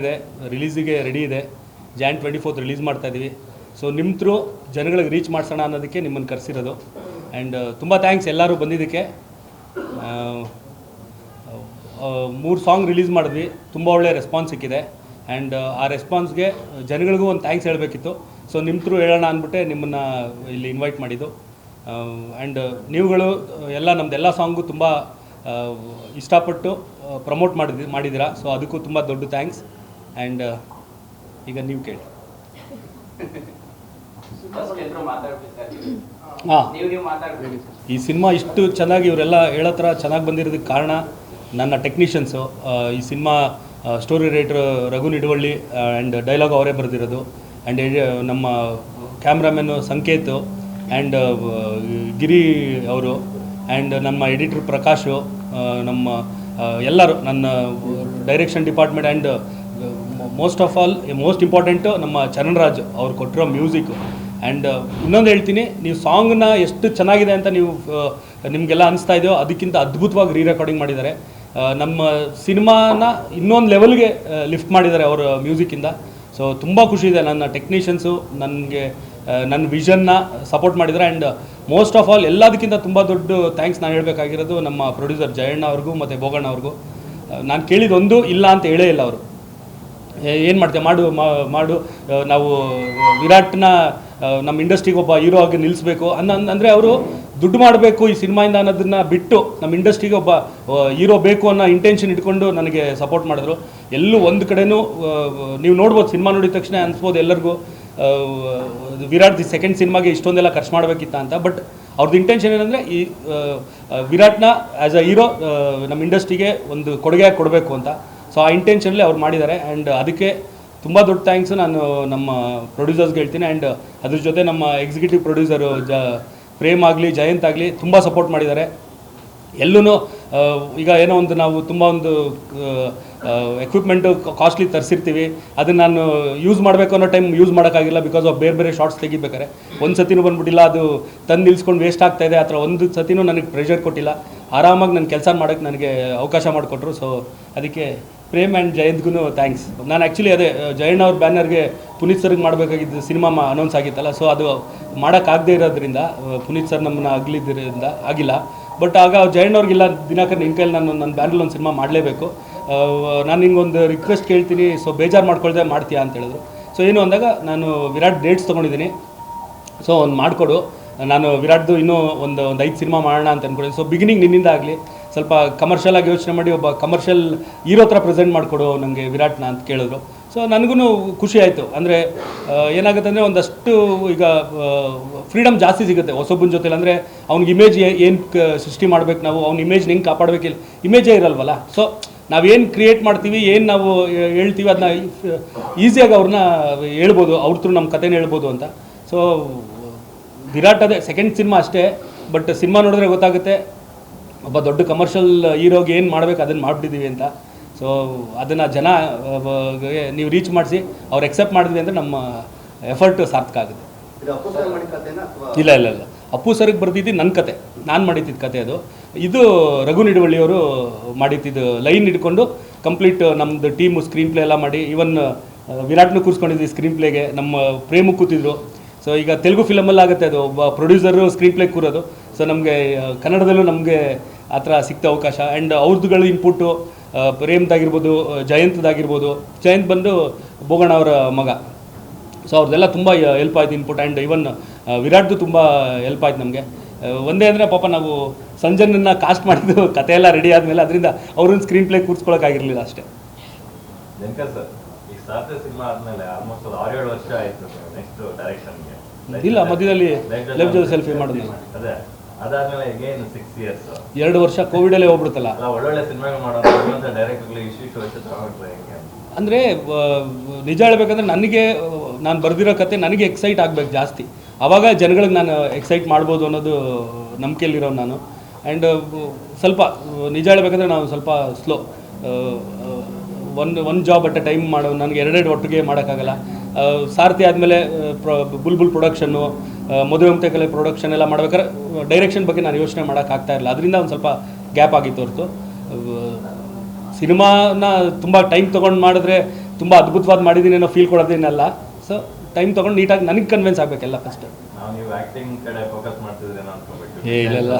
ಇದೆ, ರಿಲೀಸಿಗೆ ರೆಡಿ ಇದೆ. Jan 24th release ಮಾಡ್ತಾ ಇದ್ದೀವಿ. ಸೊ ನಿಮ್ಮ ಥ್ರೂ ಜನಗಳಿಗೆ ರೀಚ್ ಮಾಡಿಸೋಣ ಅನ್ನೋದಕ್ಕೆ ನಿಮ್ಮನ್ನು ಕರೆಸಿರೋದು. ಆ್ಯಂಡ್ ತುಂಬ ಥ್ಯಾಂಕ್ಸ್ ಎಲ್ಲರೂ ಬಂದಿದ್ದಕ್ಕೆ. 3 ಸಾಂಗ್ ರಿಲೀಸ್ ಮಾಡಿದ್ವಿ, ತುಂಬ ಒಳ್ಳೆಯ ರೆಸ್ಪಾನ್ಸ್ ಸಿಕ್ಕಿದೆ. ಆ್ಯಂಡ್ ಆ ರೆಸ್ಪಾನ್ಸ್ಗೆ ಜನಗಳಿಗೂ ಒಂದು ಥ್ಯಾಂಕ್ಸ್ ಹೇಳಬೇಕಿತ್ತು. ಸೊ ನಿಮ್ಮ ಥ್ರೂ ಹೇಳೋಣ ಅಂದ್ಬಿಟ್ಟೆ ನಿಮ್ಮನ್ನು ಇಲ್ಲಿ ಇನ್ವೈಟ್ ಮಾಡಿದ್ದು. ಆ್ಯಂಡ್ ನೀವುಗಳು ನಮ್ಮದೆಲ್ಲ ಸಾಂಗು ತುಂಬ ಇಷ್ಟಪಟ್ಟು ಪ್ರಮೋಟ್ ಮಾಡಿದ್ದೀರಾ. ಸೊ ಅದಕ್ಕೂ ತುಂಬ ದೊಡ್ಡ ಥ್ಯಾಂಕ್ಸ್. ಆ್ಯಂಡ್ ಈಗ ನೀವು ಕೇಳಿ. ಹಾಂ, ಈ ಸಿನಿಮಾ ಇಷ್ಟು ಚೆನ್ನಾಗಿ ಇವರೆಲ್ಲ ಹೇಳೋ ಥರ ಚೆನ್ನಾಗಿ ಬಂದಿರೋದಕ್ಕೆ ಕಾರಣ ನನ್ನ ಟೆಕ್ನಿಷಿಯನ್ಸು. ಈ cinema story writer Raghu Niduvalli and dialogue ಅವರೇ ಬರೆದಿರೋದು. ಆ್ಯಂಡ್ ನಮ್ಮ ಕ್ಯಾಮ್ರಾಮನ್ನು ಸಂಕೇತ್ ಆ್ಯಂಡ್ ಗಿರಿ ಅವರು, ಆ್ಯಂಡ್ ನಮ್ಮ ಎಡಿಟರ್ ಪ್ರಕಾಶು, ನಮ್ಮ ಎಲ್ಲರೂ, ನನ್ನ direction department. And most important ನಮ್ಮ ಚರಣ್ರಾಜ್ ಅವ್ರು ಕೊಟ್ಟಿರೋ ಮ್ಯೂಸಿಕ್ಕು. ಆ್ಯಂಡ್ ಇನ್ನೊಂದು ಹೇಳ್ತೀನಿ, ನೀವು ಸಾಂಗ್ನ ಎಷ್ಟು ಚೆನ್ನಾಗಿದೆ ಅಂತ ನಿಮಗೆಲ್ಲ ಅನಿಸ್ತಾ ಇದೆಯೋ ಅದಕ್ಕಿಂತ ಅದ್ಭುತವಾಗಿ ರೀರೆಕಾರ್ಡಿಂಗ್ ಮಾಡಿದ್ದಾರೆ. ನಮ್ಮ ಸಿನಿಮಾನ ಇನ್ನೊಂದು ಲೆವೆಲ್ಗೆ ಲಿಫ್ಟ್ ಮಾಡಿದ್ದಾರೆ ಅವರ ಮ್ಯೂಸಿಕ್ಕಿಂದ. ಸೊ ತುಂಬ ಖುಷಿ ಇದೆ. ನನ್ನ ಟೆಕ್ನಿಷಿಯನ್ಸು ನನ್ನ ವಿಷನ್ನ ಸಪೋರ್ಟ್ ಮಾಡಿದ್ದಾರೆ. ಆ್ಯಂಡ್ ಮೋಸ್ಟ್ ಆಫ್ ಆಲ್ ಎಲ್ಲದಕ್ಕಿಂತ ತುಂಬ ದೊಡ್ಡ ಥ್ಯಾಂಕ್ಸ್ ನಾನು ಹೇಳಬೇಕಾಗಿರೋದು ನಮ್ಮ ಪ್ರೊಡ್ಯೂಸರ್ ಜಯಣ್ಣ ಅವ್ರಿಗೂ ಮತ್ತು ಭೋಗಣ್ಣ ಅವ್ರಿಗೂ. ನಾನು ಕೇಳಿದೊಂದು ಇಲ್ಲ ಅಂತ ಹೇಳೇ ಇಲ್ಲ ಅವರು. ಏನು ಮಾಡ್ತೇವೆ ಮಾಡು ನಾವು ವಿರಾಟ್ನ ನಮ್ಮ ಇಂಡಸ್ಟ್ರಿಗೆ ಒಬ್ಬ ಹೀರೋ ಆಗಿ ನಿಲ್ಲಿಸ್ಬೇಕು ಅಂದರೆ ಅವರು ದುಡ್ಡು ಮಾಡಬೇಕು ಈ ಸಿನಿಮಾಯಿಂದ ಅನ್ನೋದನ್ನು ಬಿಟ್ಟು ನಮ್ಮ ಇಂಡಸ್ಟ್ರಿಗೆ ಒಬ್ಬ ಹೀರೋ ಬೇಕು ಅನ್ನೋ ಇಂಟೆನ್ಷನ್ ಇಟ್ಕೊಂಡು ನನಗೆ ಸಪೋರ್ಟ್ ಮಾಡಿದ್ರು. ಎಲ್ಲೂ ಒಂದು ಕಡೆನೂ ನೀವು ನೋಡ್ಬೋದು, ಸಿನಿಮಾ ನೋಡಿದ ತಕ್ಷಣ ಅನಿಸ್ಬೋದು ಎಲ್ಲರಿಗೂ ವಿರಾಟ್ ಸೆಕೆಂಡ್ ಸಿನಿಮಾಗೆ ಇಷ್ಟೊಂದೆಲ್ಲ ಖರ್ಚು ಮಾಡಬೇಕಿತ್ತ ಅಂತ. ಬಟ್ ಅವ್ರದ್ದು ಇಂಟೆನ್ಷನ್ ಏನಂದರೆ ಈ ವಿರಾಟ್ನ ಆ್ಯಸ್ ಅ ಹೀರೋ ನಮ್ಮ ಇಂಡಸ್ಟ್ರಿಗೆ ಒಂದು ಕೊಡುಗೆ ಕೊಡಬೇಕು ಅಂತ. ಸೊ ಆ ಇಂಟೆನ್ಷನಲ್ಲಿ ಅವ್ರು ಮಾಡಿದ್ದಾರೆ. ಆ್ಯಂಡ್ ಅದಕ್ಕೆ ತುಂಬ ದೊಡ್ಡ ಥ್ಯಾಂಕ್ಸು ನಾನು ನಮ್ಮ ಪ್ರೊಡ್ಯೂಸರ್ಸ್ಗೆ ಹೇಳ್ತೀನಿ. ಆ್ಯಂಡ್ ಅದ್ರ ಜೊತೆ ನಮ್ಮ ಎಕ್ಸಿಕ್ಯೂಟಿವ್ ಪ್ರೊಡ್ಯೂಸರು ಪ್ರೇಮ್ ಆಗಲಿ ಜಯಂತ್ ಆಗಲಿ ತುಂಬ ಸಪೋರ್ಟ್ ಮಾಡಿದ್ದಾರೆ. ಎಲ್ಲೂ ಈಗ ಏನೋ ಒಂದು ನಾವು ತುಂಬ ಒಂದು ಎಕ್ವಿಪ್ಮೆಂಟು ಕಾಸ್ಟ್ಲಿ ತರಿಸಿರ್ತೀವಿ, ಅದನ್ನು ನಾನು ಯೂಸ್ ಮಾಡಬೇಕು ಅನ್ನೋ ಟೈಮ್ ಯೂಸ್ ಮಾಡೋಕ್ಕಾಗಿಲ್ಲ. ಬಿಕಾಸ್ ಆಫ್ ಬೇರೆ ಶಾರ್ಟ್ಸ್ ತೆಗಿಬೇಕಾರೆ ಒಂದು ಸತಿನೂ ಬಂದ್ಬಿಟ್ಟಿಲ್ಲ, ಅದು ತಂದು ನಿಲ್ಸ್ಕೊಂಡು ವೇಸ್ಟ್ ಆಗ್ತಾಯಿದೆ. ಆ ಥರ ಒಂದು ಸತಿನೂ ನನಗೆ ಪ್ರೆಷರ್ ಕೊಟ್ಟಿಲ್ಲ. ಆರಾಮಾಗಿ ನನ್ನ ಕೆಲಸ ಮಾಡೋಕ್ಕೆ ನನಗೆ ಅವಕಾಶ ಮಾಡಿಕೊಟ್ರು. ಸೊ ಅದಕ್ಕೆ ಪ್ರೇಮ್ ಆ್ಯಂಡ್ ಜಯಂತ್ಗೂ ಥ್ಯಾಂಕ್ಸ್. ನಾನು ಆ್ಯಕ್ಚುಲಿ ಅದೇ ಜಯಣ್ಣ ಅವ್ರ ಬ್ಯಾನರ್ಗೆ ಪುನೀತ್ ಸರ್ಗೆ ಮಾಡಬೇಕಾಗಿದ್ದು ಸಿನಿಮಾ ಅನೌನ್ಸ್ ಆಗಿತ್ತಲ್ಲ. ಸೊ ಅದು ಮಾಡೋಕ್ಕಾಗದೇ ಇರೋದ್ರಿಂದ ಪುನೀತ್ ಸರ್ ನಮ್ಮನ್ನು ಆಗಿಲ್ಲ. ಬಟ್ ಆಗ ಜಯಣ್ಣವ್ರಿಗಿಲ್ಲ, ದಿನಾಕರ್ ನಿನ್ನ ಕೈಲಿ ನಾನು ನನ್ನ ಬ್ಯಾನರ್ಲಿ ಒಂದು ಸಿನಿಮಾ ಮಾಡಲೇಬೇಕು, ನಾನು ನಿಂಗೊಂದು ರಿಕ್ವೆಸ್ಟ್ ಕೇಳ್ತೀನಿ, ಸೊ ಬೇಜಾರು ಮಾಡ್ಕೊಳ್ದೆ ಮಾಡ್ತೀಯಾ ಅಂತ ಹೇಳಿದ್ರು. ಸೊ ಏನು ಅಂದಾಗ ನಾನು ವಿರಾಟ್ ಡೇಟ್ಸ್ ತೊಗೊಂಡಿದ್ದೀನಿ, ಸೊ ಒಂದು ಮಾಡಿಕೊಡು, ನಾನು ವಿರಾಟ್ದು ಇನ್ನೂ ಒಂದು 5 ಸಿನಿಮಾ ಮಾಡೋಣ ಅಂತ ಅಂದ್ಕೊಂಡಿದ್ದೀನಿ. ಸೊ ಬಿಗಿನಿಂಗ್ ನಿನ್ನಿಂದ ಆಗಲಿ, ಸ್ವಲ್ಪ ಕಮರ್ಷಿಯಲ್ ಆಗಿ ಯೋಚನೆ ಮಾಡಿ ಒಬ್ಬ ಕಮರ್ಷಿಯಲ್ ಹೀರೋ ಥರ ಪ್ರೆಸೆಂಟ್ ಮಾಡಿಕೊಡು ನನಗೆ ವಿರಾಟ್ನ ಅಂತ ಕೇಳಿದ್ರು. ಸೊ ನನಗೂ ಖುಷಿ ಆಯಿತು. ಅಂದರೆ ಏನಾಗುತ್ತೆ ಅಂದರೆ ಒಂದಷ್ಟು ಈಗ ಫ್ರೀಡಮ್ ಜಾಸ್ತಿ ಸಿಗುತ್ತೆ ಹೊಸೊಬ್ಬನ ಜೊತೆಲಿ. ಅಂದರೆ ಅವ್ನಿಗೆ ಇಮೇಜ್ ಏನು ಸೃಷ್ಟಿ ಮಾಡಬೇಕು, ನಾವು ಅವ್ನ ಇಮೇಜ್ನ ಹೆಂಗೆ ಕಾಪಾಡಬೇಕಿಲ್ಲ, ಇಮೇಜೇ ಇರಲ್ವಲ್ಲ. ಸೊ ನಾವೇನು ಕ್ರಿಯೇಟ್ ಮಾಡ್ತೀವಿ, ಏನು ನಾವು ಹೇಳ್ತೀವಿ, ಅದನ್ನ ಈಸಿಯಾಗಿ ಅವ್ರನ್ನ ಹೇಳ್ಬೋದು, ಅವ್ರ ಥ್ರೂ ನಮ್ಮ ಕಥೆನ ಹೇಳ್ಬೋದು ಅಂತ. ಸೊ ವಿರಾಟ್ ಅದೇ ಸೆಕೆಂಡ್ ಸಿನಿಮಾ ಅಷ್ಟೇ, ಬಟ್ ಸಿನಿಮಾ ನೋಡಿದ್ರೆ ಗೊತ್ತಾಗುತ್ತೆ ಒಬ್ಬ ದೊಡ್ಡ ಕಮರ್ಷಿಯಲ್ ಹೀರೋಗೆ ಏನು ಮಾಡಬೇಕು ಅದನ್ನು ಮಾಡಿಬಿಟ್ಟಿದ್ದೀವಿ ಅಂತ. ಸೊ ಅದನ್ನು ಜನ ನೀವು ರೀಚ್ ಮಾಡಿಸಿ ಅವ್ರು ಎಕ್ಸೆಪ್ಟ್ ಮಾಡಿದ್ವಿ ಅಂದರೆ ನಮ್ಮ ಎಫರ್ಟ್ ಸಾರ್ಥಕ ಆಗುತ್ತೆ. ಇಲ್ಲ ಅಪ್ಪು ಸರ್ಗೆ ಬರ್ತಿದ್ದು ನನ್ನ ಕತೆ, ನಾನು ಮಾಡಿದ್ದಿದ್ದು ಕತೆ ಅದು. ಇದು ರಘು ನಿಡುವಳ್ಳಿಯವರು ಮಾಡಿದ್ದು ಲೈನ್ ಹಿಡ್ಕೊಂಡು ಕಂಪ್ಲೀಟ್ ನಮ್ಮದು ಟೀಮು ಸ್ಕ್ರೀನ್ ಪ್ಲೇ ಎಲ್ಲ ಮಾಡಿ, ಈವನ್ ವಿರಾಟ್ನೂ ಕೂರಿಸ್ಕೊಂಡಿದ್ವಿ ಸ್ಕ್ರೀನ್ ಪ್ಲೇಗೆ, ನಮ್ಮ ಪ್ರೇಮು ಕೂತಿದ್ರು. ಸೊ ಈಗ ತೆಲುಗು ಫಿಲಮಲ್ಲಿ ಆಗುತ್ತೆ ಅದು, ಒಬ್ಬ ಪ್ರೊಡ್ಯೂಸರು ಸ್ಕ್ರೀನ್ ಪ್ಲೇ ಕೂರೋದು. ಸೊ ನಮಗೆ ಕನ್ನಡದಲ್ಲೂ ನಮಗೆ ಆ ಥರ ಸಿಕ್ತ ಅವಕಾಶ. ಆ್ಯಂಡ್ ಅವ್ರದ್ದುಗಳು ಇನ್ಪುಟ್ಟು ಪ್ರೇಮ್ದಾಗಿರ್ಬೋದು, ಜಯಂತ್ದಾಗಿರ್ಬೋದು. ಜಯಂತ್ ಬಂದು ಭೋಗಣ್ಣ ಅವರ ಮಗ. ಸೊ ಅವ್ರದ್ದೆಲ್ಲ ತುಂಬ ಹೆಲ್ಪ್ ಆಯ್ತು ಇನ್ಪುಟ್. ಆ್ಯಂಡ್ ಇವನ್ ವಿರಾಟ್ದು ತುಂಬ ಹೆಲ್ಪ್ ಆಯ್ತು ನಮಗೆ. ಒಂದೇ ಅಂದರೆ ಪಾಪ ನಾವು ಸಂಜನನ್ನು ಕಾಸ್ಟ್ ಮಾಡಿದ್ದು ಕತೆ ಎಲ್ಲ ರೆಡಿ ಆದಮೇಲೆ, ಅದರಿಂದ ಅವ್ರನ್ನ ಸ್ಕ್ರೀನ್ ಪ್ಲೇ ಕೂರಿಸ್ಕೊಳ್ಳೋಕ್ಕಾಗಿರಲಿಲ್ಲ ಅಷ್ಟೇ. ಇಲ್ಲ, ಮಧ್ಯದಲ್ಲಿ ಲೈಫ್ ಜೊತೆ ಸೆಲ್ಫಿ ಮಾಡೋದು 2 ವರ್ಷ ಕೋವಿಡಲ್ಲೇ ಹೋಗ್ಬಿಡುತ್ತಲ್ಲ. ಅಂದರೆ ನಿಜ ಹೇಳ್ಬೇಕಂದ್ರೆ ನನಗೆ ನಾನು ಬರೆದಿರೋ ಕತೆ ನನಗೆ ಎಕ್ಸೈಟ್ ಆಗಬೇಕು ಜಾಸ್ತಿ, ಆವಾಗ ಜನಗಳಿಗೆ ನಾನು ಎಕ್ಸೈಟ್ ಮಾಡ್ಬೋದು ಅನ್ನೋದು ನಂಬಿಕೆಯಲ್ಲಿರೋ ನಾನು. ಆ್ಯಂಡ್ ಸ್ವಲ್ಪ ನಿಜ ಹೇಳ್ಬೇಕಂದ್ರೆ ನಾವು ಸ್ವಲ್ಪ ಸ್ಲೋ, ಒಂದು ಜಾಬ್ ಅಟ್ ಎ ಟೈಮ್ ಮಾಡೋ, ನನಗೆ 2 ಒಟ್ಟಿಗೆ ಮಾಡೋಕ್ಕಾಗಲ್ಲ. ಸಾರಥಿ ಆದಮೇಲೆ ಬುಲ್ಬುಲ್ ಪ್ರೊಡಕ್ಷನ್ನು, ಮದುವೆ ಮುಕ್ತೆ ಪ್ರೊಡಕ್ಷನ್ ಎಲ್ಲ ಮಾಡ್ಬೇಕಾದ್ರೆ ಡೈರೆಕ್ಷನ್ ಬಗ್ಗೆ ನಾನು ಯೋಚನೆ ಮಾಡೋಕ್ಕಾಗ್ತಾ ಇರಲಿಲ್ಲ. ಅದರಿಂದ ಒಂದು ಸ್ವಲ್ಪ ಗ್ಯಾಪ್ ಆಗಿತ್ತು ಹೊರತು. ಸಿನಿಮಾನ ತುಂಬ ಟೈಮ್ ತೊಗೊಂಡು ಮಾಡಿದ್ರೆ ತುಂಬ ಅದ್ಭುತವಾದ ಮಾಡಿದ್ದೀನಿ ಅನ್ನೋ ಫೀಲ್ ಕೊಡೋದೇನಲ್ಲ. ಸೊ ಟೈಮ್ ತೊಗೊಂಡು ನೀಟಾಗಿ ನನಗೆ ಕನ್ವಿನ್ಸ್ ಆಗಬೇಕೆಲ್ಲ ಫಸ್ಟ್. ಇಲ್ಲ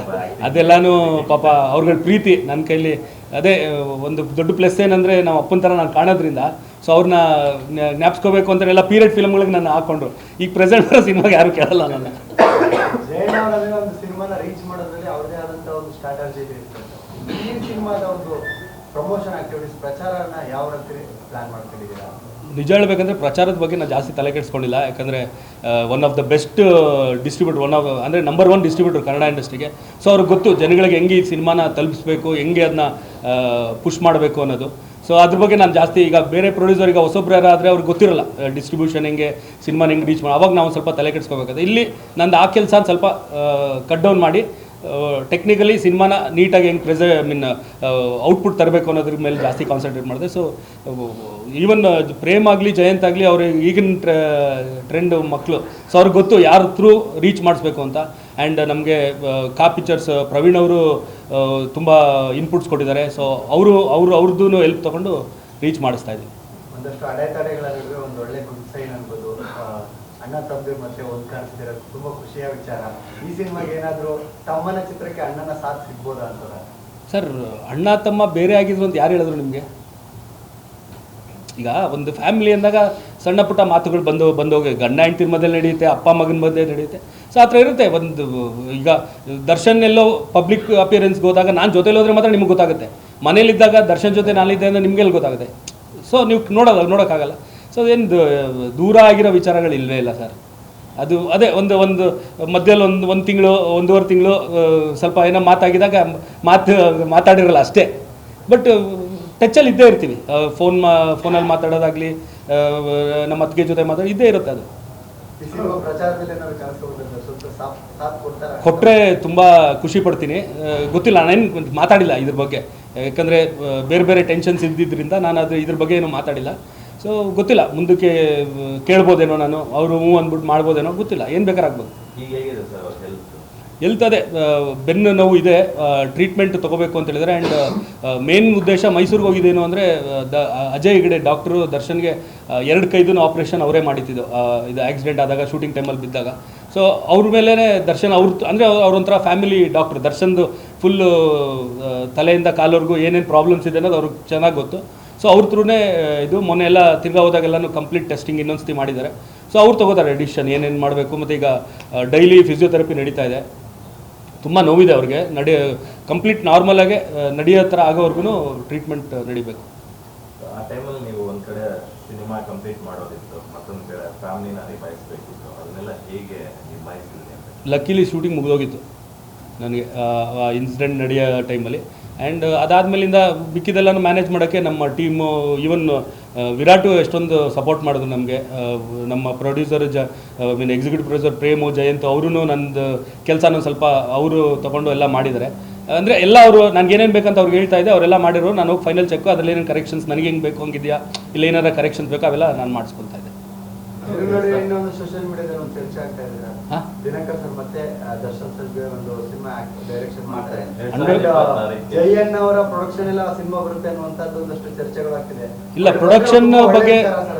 ಅದೆಲ್ಲನೂ ಪಾಪ ಅವ್ರಗಳ ಪ್ರೀತಿ ನನ್ನ ಕೈಲಿ. ಅದೇ ಒಂದು ದೊಡ್ಡ ಪ್ಲಸ್ ಏನಂದರೆ ನಾವು ಅಪ್ಪನ ಥರ ನಾನು ಕಾಣೋದ್ರಿಂದ ಸೊ ಅವ್ರನ್ನ ಜ್ಞಾಪಿಸ್ಕೋಬೇಕು ಅಂತ ಎಲ್ಲ ಪೀರಿಯಡ್ ಫಿಲ್ಮ್ಗಳಿಗೆ ನಾನು ಹಾಕೊಂಡ್ರು. ಈಗ ಪ್ರೆಸೆಂಟ್ ಬರೋ ಸಿನಿಮಾಗೆ ಯಾರು ಕೇಳಲ್ಲ ನನ್ನ. ಒಂದು ಸಿನಿಮಾನ ರೀಚ್ ಮಾಡೋದ್ರಲ್ಲಿ ಅವ್ರದೇ ಆದಂಥ ಒಂದು ಸ್ಟ್ರಾಟಜಿ ಇರುತ್ತೆ. ಈ ಸಿನಿಮಾದ ಒಂದು ಪ್ರಮೋಷನ್ ಆಕ್ಟಿವಿಟೀಸ್ ಪ್ರಚಾರನ ಯಾವ ರೀತಿ ಪ್ಲಾನ್ ಮಾಡ್ಕೊಂಡಿದ್ದೀರಾ? ನಿಜ ಹೇಳಬೇಕಂದ್ರೆ ಪ್ರಚಾರದ ಬಗ್ಗೆ ನಾನು ಜಾಸ್ತಿ ತಲೆ ಕೆಡಿಸ್ಕೊಂಡಿಲ್ಲ. ಯಾಕಂದರೆ one of the best distributor, ಅಂದರೆ ನಂಬರ್ 1 ಡಿಸ್ಟ್ರಿಬ್ಯೂಟರ್ ಕನ್ನಡ ಇಂಡಸ್ಟ್ರಿಗೆ. ಸೊ ಅವ್ರಿಗೆ ಗೊತ್ತು ಜನಗಳಿಗೆ ಹೆಂಗೆ ಈ ಸಿನಿಮಾನ ತಲುಪಿಸ್ಬೇಕು, ಹೆಂಗೆ ಅದನ್ನ ಪುಷ್ ಮಾಡಬೇಕು ಅನ್ನೋದು. ಸೊ ಅದ್ರ ಬಗ್ಗೆ ನಾನು ಜಾಸ್ತಿ ಈಗ ಬೇರೆ ಪ್ರೊಡ್ಯೂಸರ್ ಈಗ ಹೊಸೊಬ್ರು ಯಾರಾದರೆ ಅವ್ರಿಗೆ ಗೊತ್ತಿರಲ್ಲ ಡಿಸ್ಟ್ರಿಬ್ಯೂಷನ್ ಹೆಂಗೆ ಸಿನಿಮಾನ ಹೆಂಗೆ ರೀಚ್ ಮಾಡಿ. ಅವಾಗ ನಾವು ಸ್ವಲ್ಪ ತಲೆ ಕೆಡಿಸ್ಕೋಬೇಕಾದ್ರೆ ಇಲ್ಲಿ ನಂದು ಆ ಕೆಲಸ ಸ್ವಲ್ಪ ಕಟ್ ಡೌನ್ ಮಾಡಿ ಟೆಕ್ನಿಕಲಿ ಸಿನಿಮಾನ ನೀಟಾಗಿ ಹೆಂಗೆ ಔಟ್ಪುಟ್ ತರಬೇಕು ಅನ್ನೋದ್ರ ಮೇಲೆ ಜಾಸ್ತಿ ಕಾನ್ಸಂಟ್ರೇಟ್ ಮಾಡಿದೆ. ಸೊ ಈವನ್ ಪ್ರೇಮ್ ಆಗಲಿ ಜಯಂತ್ ಆಗಲಿ ಅವ್ರ ಈಗಿನ ಟ್ರೆಂಡ್ ಮಕ್ಕಳು. ಸೊ ಅವ್ರಿಗೆ ಗೊತ್ತು ಯಾರ ಥ್ರೂ ರೀಚ್ ಮಾಡಿಸ್ಬೇಕು ಅಂತ. ಆ್ಯಂಡ್ ನಮಗೆ ಕಾ ಪಿಕ್ಚರ್ಸ್ ಪ್ರವೀಣ್ ಅವರು ತುಂಬ ಇನ್ಪುಟ್ಸ್ ಕೊಟ್ಟಿದ್ದಾರೆ. ಸೊ ಅವ್ರದ್ದು ಹೆಲ್ಪ್ ತೊಗೊಂಡು ರೀಚ್ ಮಾಡಿಸ್ತಾ ಇದ್ದೀವಿ. ಒಂದಷ್ಟು ಅಡೆತಡೆಗಳ ನಡುವೆ ಒಂದು ಒಳ್ಳೆ ಗುಡ್ ಸೈನ್ ಅನ್ಬೋದು. ಅಣ್ಣ ತಮ್ಮದು ಮತ್ತೆ ಒಂದು ಕಾಣಿಸ್ತಿರೋದು ತುಂಬ ಖುಷಿಯ ವಿಚಾರ. ಈ ಸಿನಿಮಾಗೆ ಏನಾದರೂ ತಮ್ಮನ ಚಿತ್ರಕ್ಕೆ ಅಣ್ಣನ ಸಾಥ್ ಸಿಗ್ಬೋದಾ ಅಂತ ಸರ್? ಅಣ್ಣ ತಮ್ಮ ಬೇರೆ ಆಗಿದ್ರು ಅಂತ ಯಾರು ಹೇಳಿದ್ರು ನಿಮಗೆ? ಈಗ ಒಂದು ಫ್ಯಾಮಿಲಿ ಅಂದಾಗ ಸಣ್ಣ ಪುಟ್ಟ ಮಾತುಗಳು ಬಂದೋಗಿ ಗಂಡ ಹೆಂಡ್ತಿರ ಮಧ್ಯೆ ನಡೆಯುತ್ತೆ, ಅಪ್ಪ ಮಗನ ಮಧ್ಯೆ ನಡೆಯುತ್ತೆ. ಸೊ ಆ ಥರ ಇರುತ್ತೆ. ಒಂದು ಈಗ ದರ್ಶನ್ ಎಲ್ಲೋ ಪಬ್ಲಿಕ್ ಅಪಿಯರೆನ್ಸ್ಗೆ ಹೋದಾಗ ನಾನು ಜೊತೆಲಿ ಹೋದ್ರೆ ಮಾತ್ರ ನಿಮ್ಗೆ ಗೊತ್ತಾಗುತ್ತೆ. ಮನೇಲಿದ್ದಾಗ ದರ್ಶನ್ ಜೊತೆ ನಾನಿದ್ದೆ ಅಂದರೆ ನಿಮಗೆಲ್ಲಿ ಗೊತ್ತಾಗುತ್ತೆ. ಸೊ ನೀವು ನೋಡೋಕ್ಕಾಗಲ್ಲ. ಸೊ ಅದೇನು ದೂರ ಆಗಿರೋ ವಿಚಾರಗಳು ಇಲ್ಲವೇ ಇಲ್ಲ ಸರ್. ಅದು ಅದೇ ಒಂದು ಮಧ್ಯದಲ್ಲಿ ಒಂದು ತಿಂಗಳು 1.5 ತಿಂಗಳು ಸ್ವಲ್ಪ ಏನೋ ಮಾತಾಗಿದಾಗ ಮಾತಾಡಿರಲ್ಲ ಅಷ್ಟೇ. ಬಟ್ ಟಚ್ಚಲ್ಲಿ ಇದ್ದೇ ಇರ್ತೀವಿ. ಫೋನಲ್ಲಿ ಮಾತಾಡೋದಾಗಲಿ ನಮ್ಮ ಅತ್ತಿಗೆ ಜೊತೆ ಇದ್ದೇ ಇರುತ್ತೆ. ಅದು ಕೊಟ್ಟರೆ ತುಂಬ ಖುಷಿ ಪಡ್ತೀನಿ. ಗೊತ್ತಿಲ್ಲ, ನಾನೇನು ಮಾತಾಡಿಲ್ಲ ಇದ್ರ ಬಗ್ಗೆ. ಯಾಕಂದರೆ ಬೇರೆ ಬೇರೆ ಟೆನ್ಷನ್ಸ್ ಇದ್ದಿದ್ದರಿಂದ ನಾನು ಇದ್ರ ಬಗ್ಗೆ ಏನೂ ಮಾತಾಡಿಲ್ಲ. ಸೊ ಗೊತ್ತಿಲ್ಲ, ಮುಂದಕ್ಕೆ ಕೇಳ್ಬೋದೇನೋ, ನಾನು ಅವರು ಅಂದ್ಬಿಟ್ಟು ಮಾಡ್ಬೋದೇನೋ, ಗೊತ್ತಿಲ್ಲ. ಏನು ಬೇಕಾರಾಗ್ಬೋದು. ಹೆಲ್ತ್ ಅದೇ ಬೆನ್ನು ನೋವು ಇದೆ, ಟ್ರೀಟ್ಮೆಂಟ್ ತೊಗೋಬೇಕು ಅಂತ ಹೇಳಿದರೆ. ಆ್ಯಂಡ್ ಮೇನ್ ಉದ್ದೇಶ ಮೈಸೂರಿಗೆ ಹೋಗಿದ್ದೇನು ಅಂದರೆ ಅಜಯ್ ಹೆಗಡೆ ಡಾಕ್ಟ್ರು ದರ್ಶನ್ಗೆ 2 ಕೈದೂ ಆಪ್ರೇಷನ್ ಅವರೇ ಮಾಡಿದ್ದು. ಇದು ಆಕ್ಸಿಡೆಂಟ್ ಆದಾಗ ಶೂಟಿಂಗ್ ಟೈಮಲ್ಲಿ ಬಿದ್ದಾಗ. ಸೊ ಅವ್ರ ಮೇಲೇ ದರ್ಶನ್ ಅಂದರೆ ಅವ್ರೊಂಥರ ಫ್ಯಾಮಿಲಿ ಡಾಕ್ಟ್ರು. ದರ್ಶನ್ದು ಫುಲ್ಲು ತಲೆಯಿಂದ ಕಾಲವರೆಗೂ ಏನೇನು ಪ್ರಾಬ್ಲಮ್ಸ್ ಇದೆ ಅನ್ನೋದು ಅವ್ರಿಗೆ ಚೆನ್ನಾಗಿ ಗೊತ್ತು. ಸೊ ಅವ್ರ ಥ್ರೂನೇ ಇದು ಮೊನ್ನೆ ಎಲ್ಲ ತಿರ್ಗಾ ಹೋದಾಗೆಲ್ಲನೂ ಕಂಪ್ಲೀಟ್ ಟೆಸ್ಟಿಂಗ್ ಇನ್ನೊಂದ್ಸತಿ ಮಾಡಿದ್ದಾರೆ. ಸೊ ಅವ್ರು ತೊಗೋತಾರೆ ಡಿಸಿಷನ್ ಏನೇನು ಮಾಡಬೇಕು. ಮತ್ತು ಈಗ ಡೈಲಿ ಫಿಸಿಯೋಥೆರಪಿ ನಡೀತಾ ಇದೆ. ತುಂಬ ನೋವಿದೆ ಅವ್ರಿಗೆ. ಕಂಪ್ಲೀಟ್ ನಾರ್ಮಲಾಗೆ ನಡೆಯೋ ಥರ ಆಗೋವರೆಗೂ ಟ್ರೀಟ್ಮೆಂಟ್ ನಡಿಬೇಕು. ಆ ಟೈಮಲ್ಲಿ ನೀವು ಒಂದು ಕಡೆ ಸಿನಿಮಾ ಕಂಪ್ಲೀಟ್ ಮಾಡೋದಿತ್ತು, ಮತ್ತೊಂದು ಕಡೆ ಫ್ಯಾಮಿಲಿನ ನಿಭಾಯಿಸಬೇಕಿತ್ತು. ಅದನ್ನೆಲ್ಲ ಹೇಗೆ ನಿಭಾಯಿಸಿದ್ರಿ ಅಂತ? ಲಕ್ಕಿಲಿ ಶೂಟಿಂಗ್ ಮುಗಿದೋಗಿತ್ತು ನನಗೆ ಇನ್ಸಿಡೆಂಟ್ ನಡೆಯೋ ಟೈಮಲ್ಲಿ. ಆ್ಯಂಡ್ ಅದಾದಮೇಲಿಂದ ಮಿಕ್ಕಿದೆಲ್ಲನೂ ಮ್ಯಾನೇಜ್ ಮಾಡೋಕ್ಕೆ ನಮ್ಮ ಟೀಮು, ಈವನ್ ವಿರಾಟು ಎಷ್ಟೊಂದು ಸಪೋರ್ಟ್ ಮಾಡಿದ್ರು ನಮಗೆ. ನಮ್ಮ producer executive producer Prem Jayanth ಅವರು ನಂದು ಕೆಲಸನೂ ಸ್ವಲ್ಪ ಅವರು ತೊಗೊಂಡು ಎಲ್ಲ ಮಾಡಿದ್ದಾರೆ. ಅಂದರೆ ಎಲ್ಲ ಅವರು ನನಗೆ ಏನೇನು ಬೇಕಂತ ಅವ್ರಿಗೆ ಹೇಳ್ತಾ ಇದ್ದೆ, ಅವರೆಲ್ಲ ಮಾಡಿರೋ. ನಾನು ಹೋಗಿ ಫೈನಲ್ ಚೆಕ್ಕು ಅದರಲ್ಲಿ ಏನೇನು ಕರೆಕ್ಷನ್ಸ್ ನನಗೆ ಹೆಂಗೆ ಬೇಕು ಹಂಗಿದೆಯಾ, ಇಲ್ಲ ಏನಾರ ಕರೆಕ್ಷನ್ಸ್ ಬೇಕು ಅವೆಲ್ಲ ನಾನು ಮಾಡಿಸ್ಕೊಳ್ತಾ ಇದ್ದೆ. ಇನ್ನೊಂದು ಸೋಷಿಯಲ್ ಮೀಡಿಯಾದಲ್ಲಿ ಒಂದು ಚರ್ಚೆ ಆಗ್ತಾ ಇದೆ, ದಿನಕರ್ ಸರ್ ಮತ್ತೆ ದರ್ಶನ್ ಸರ್ ಒಂದು ಸಿನಿಮಾ ಡೈರೆಕ್ಷನ್ ಮಾಡ್ತಾರೆ, ಜಯಣ್ಣ ಅವರ ಪ್ರೊಡಕ್ಷನ್ ಎಲ್ಲ ಸಿನಿಮಾ ಬರುತ್ತೆ ಅನ್ನುವಂಥದ್ದು ಒಂದಷ್ಟು ಚರ್ಚೆಗಳಾಗ್ತಿದೆ. ಇಲ್ಲ, ಪ್ರೊಡಕ್ಷನ್ ಬಗ್ಗೆ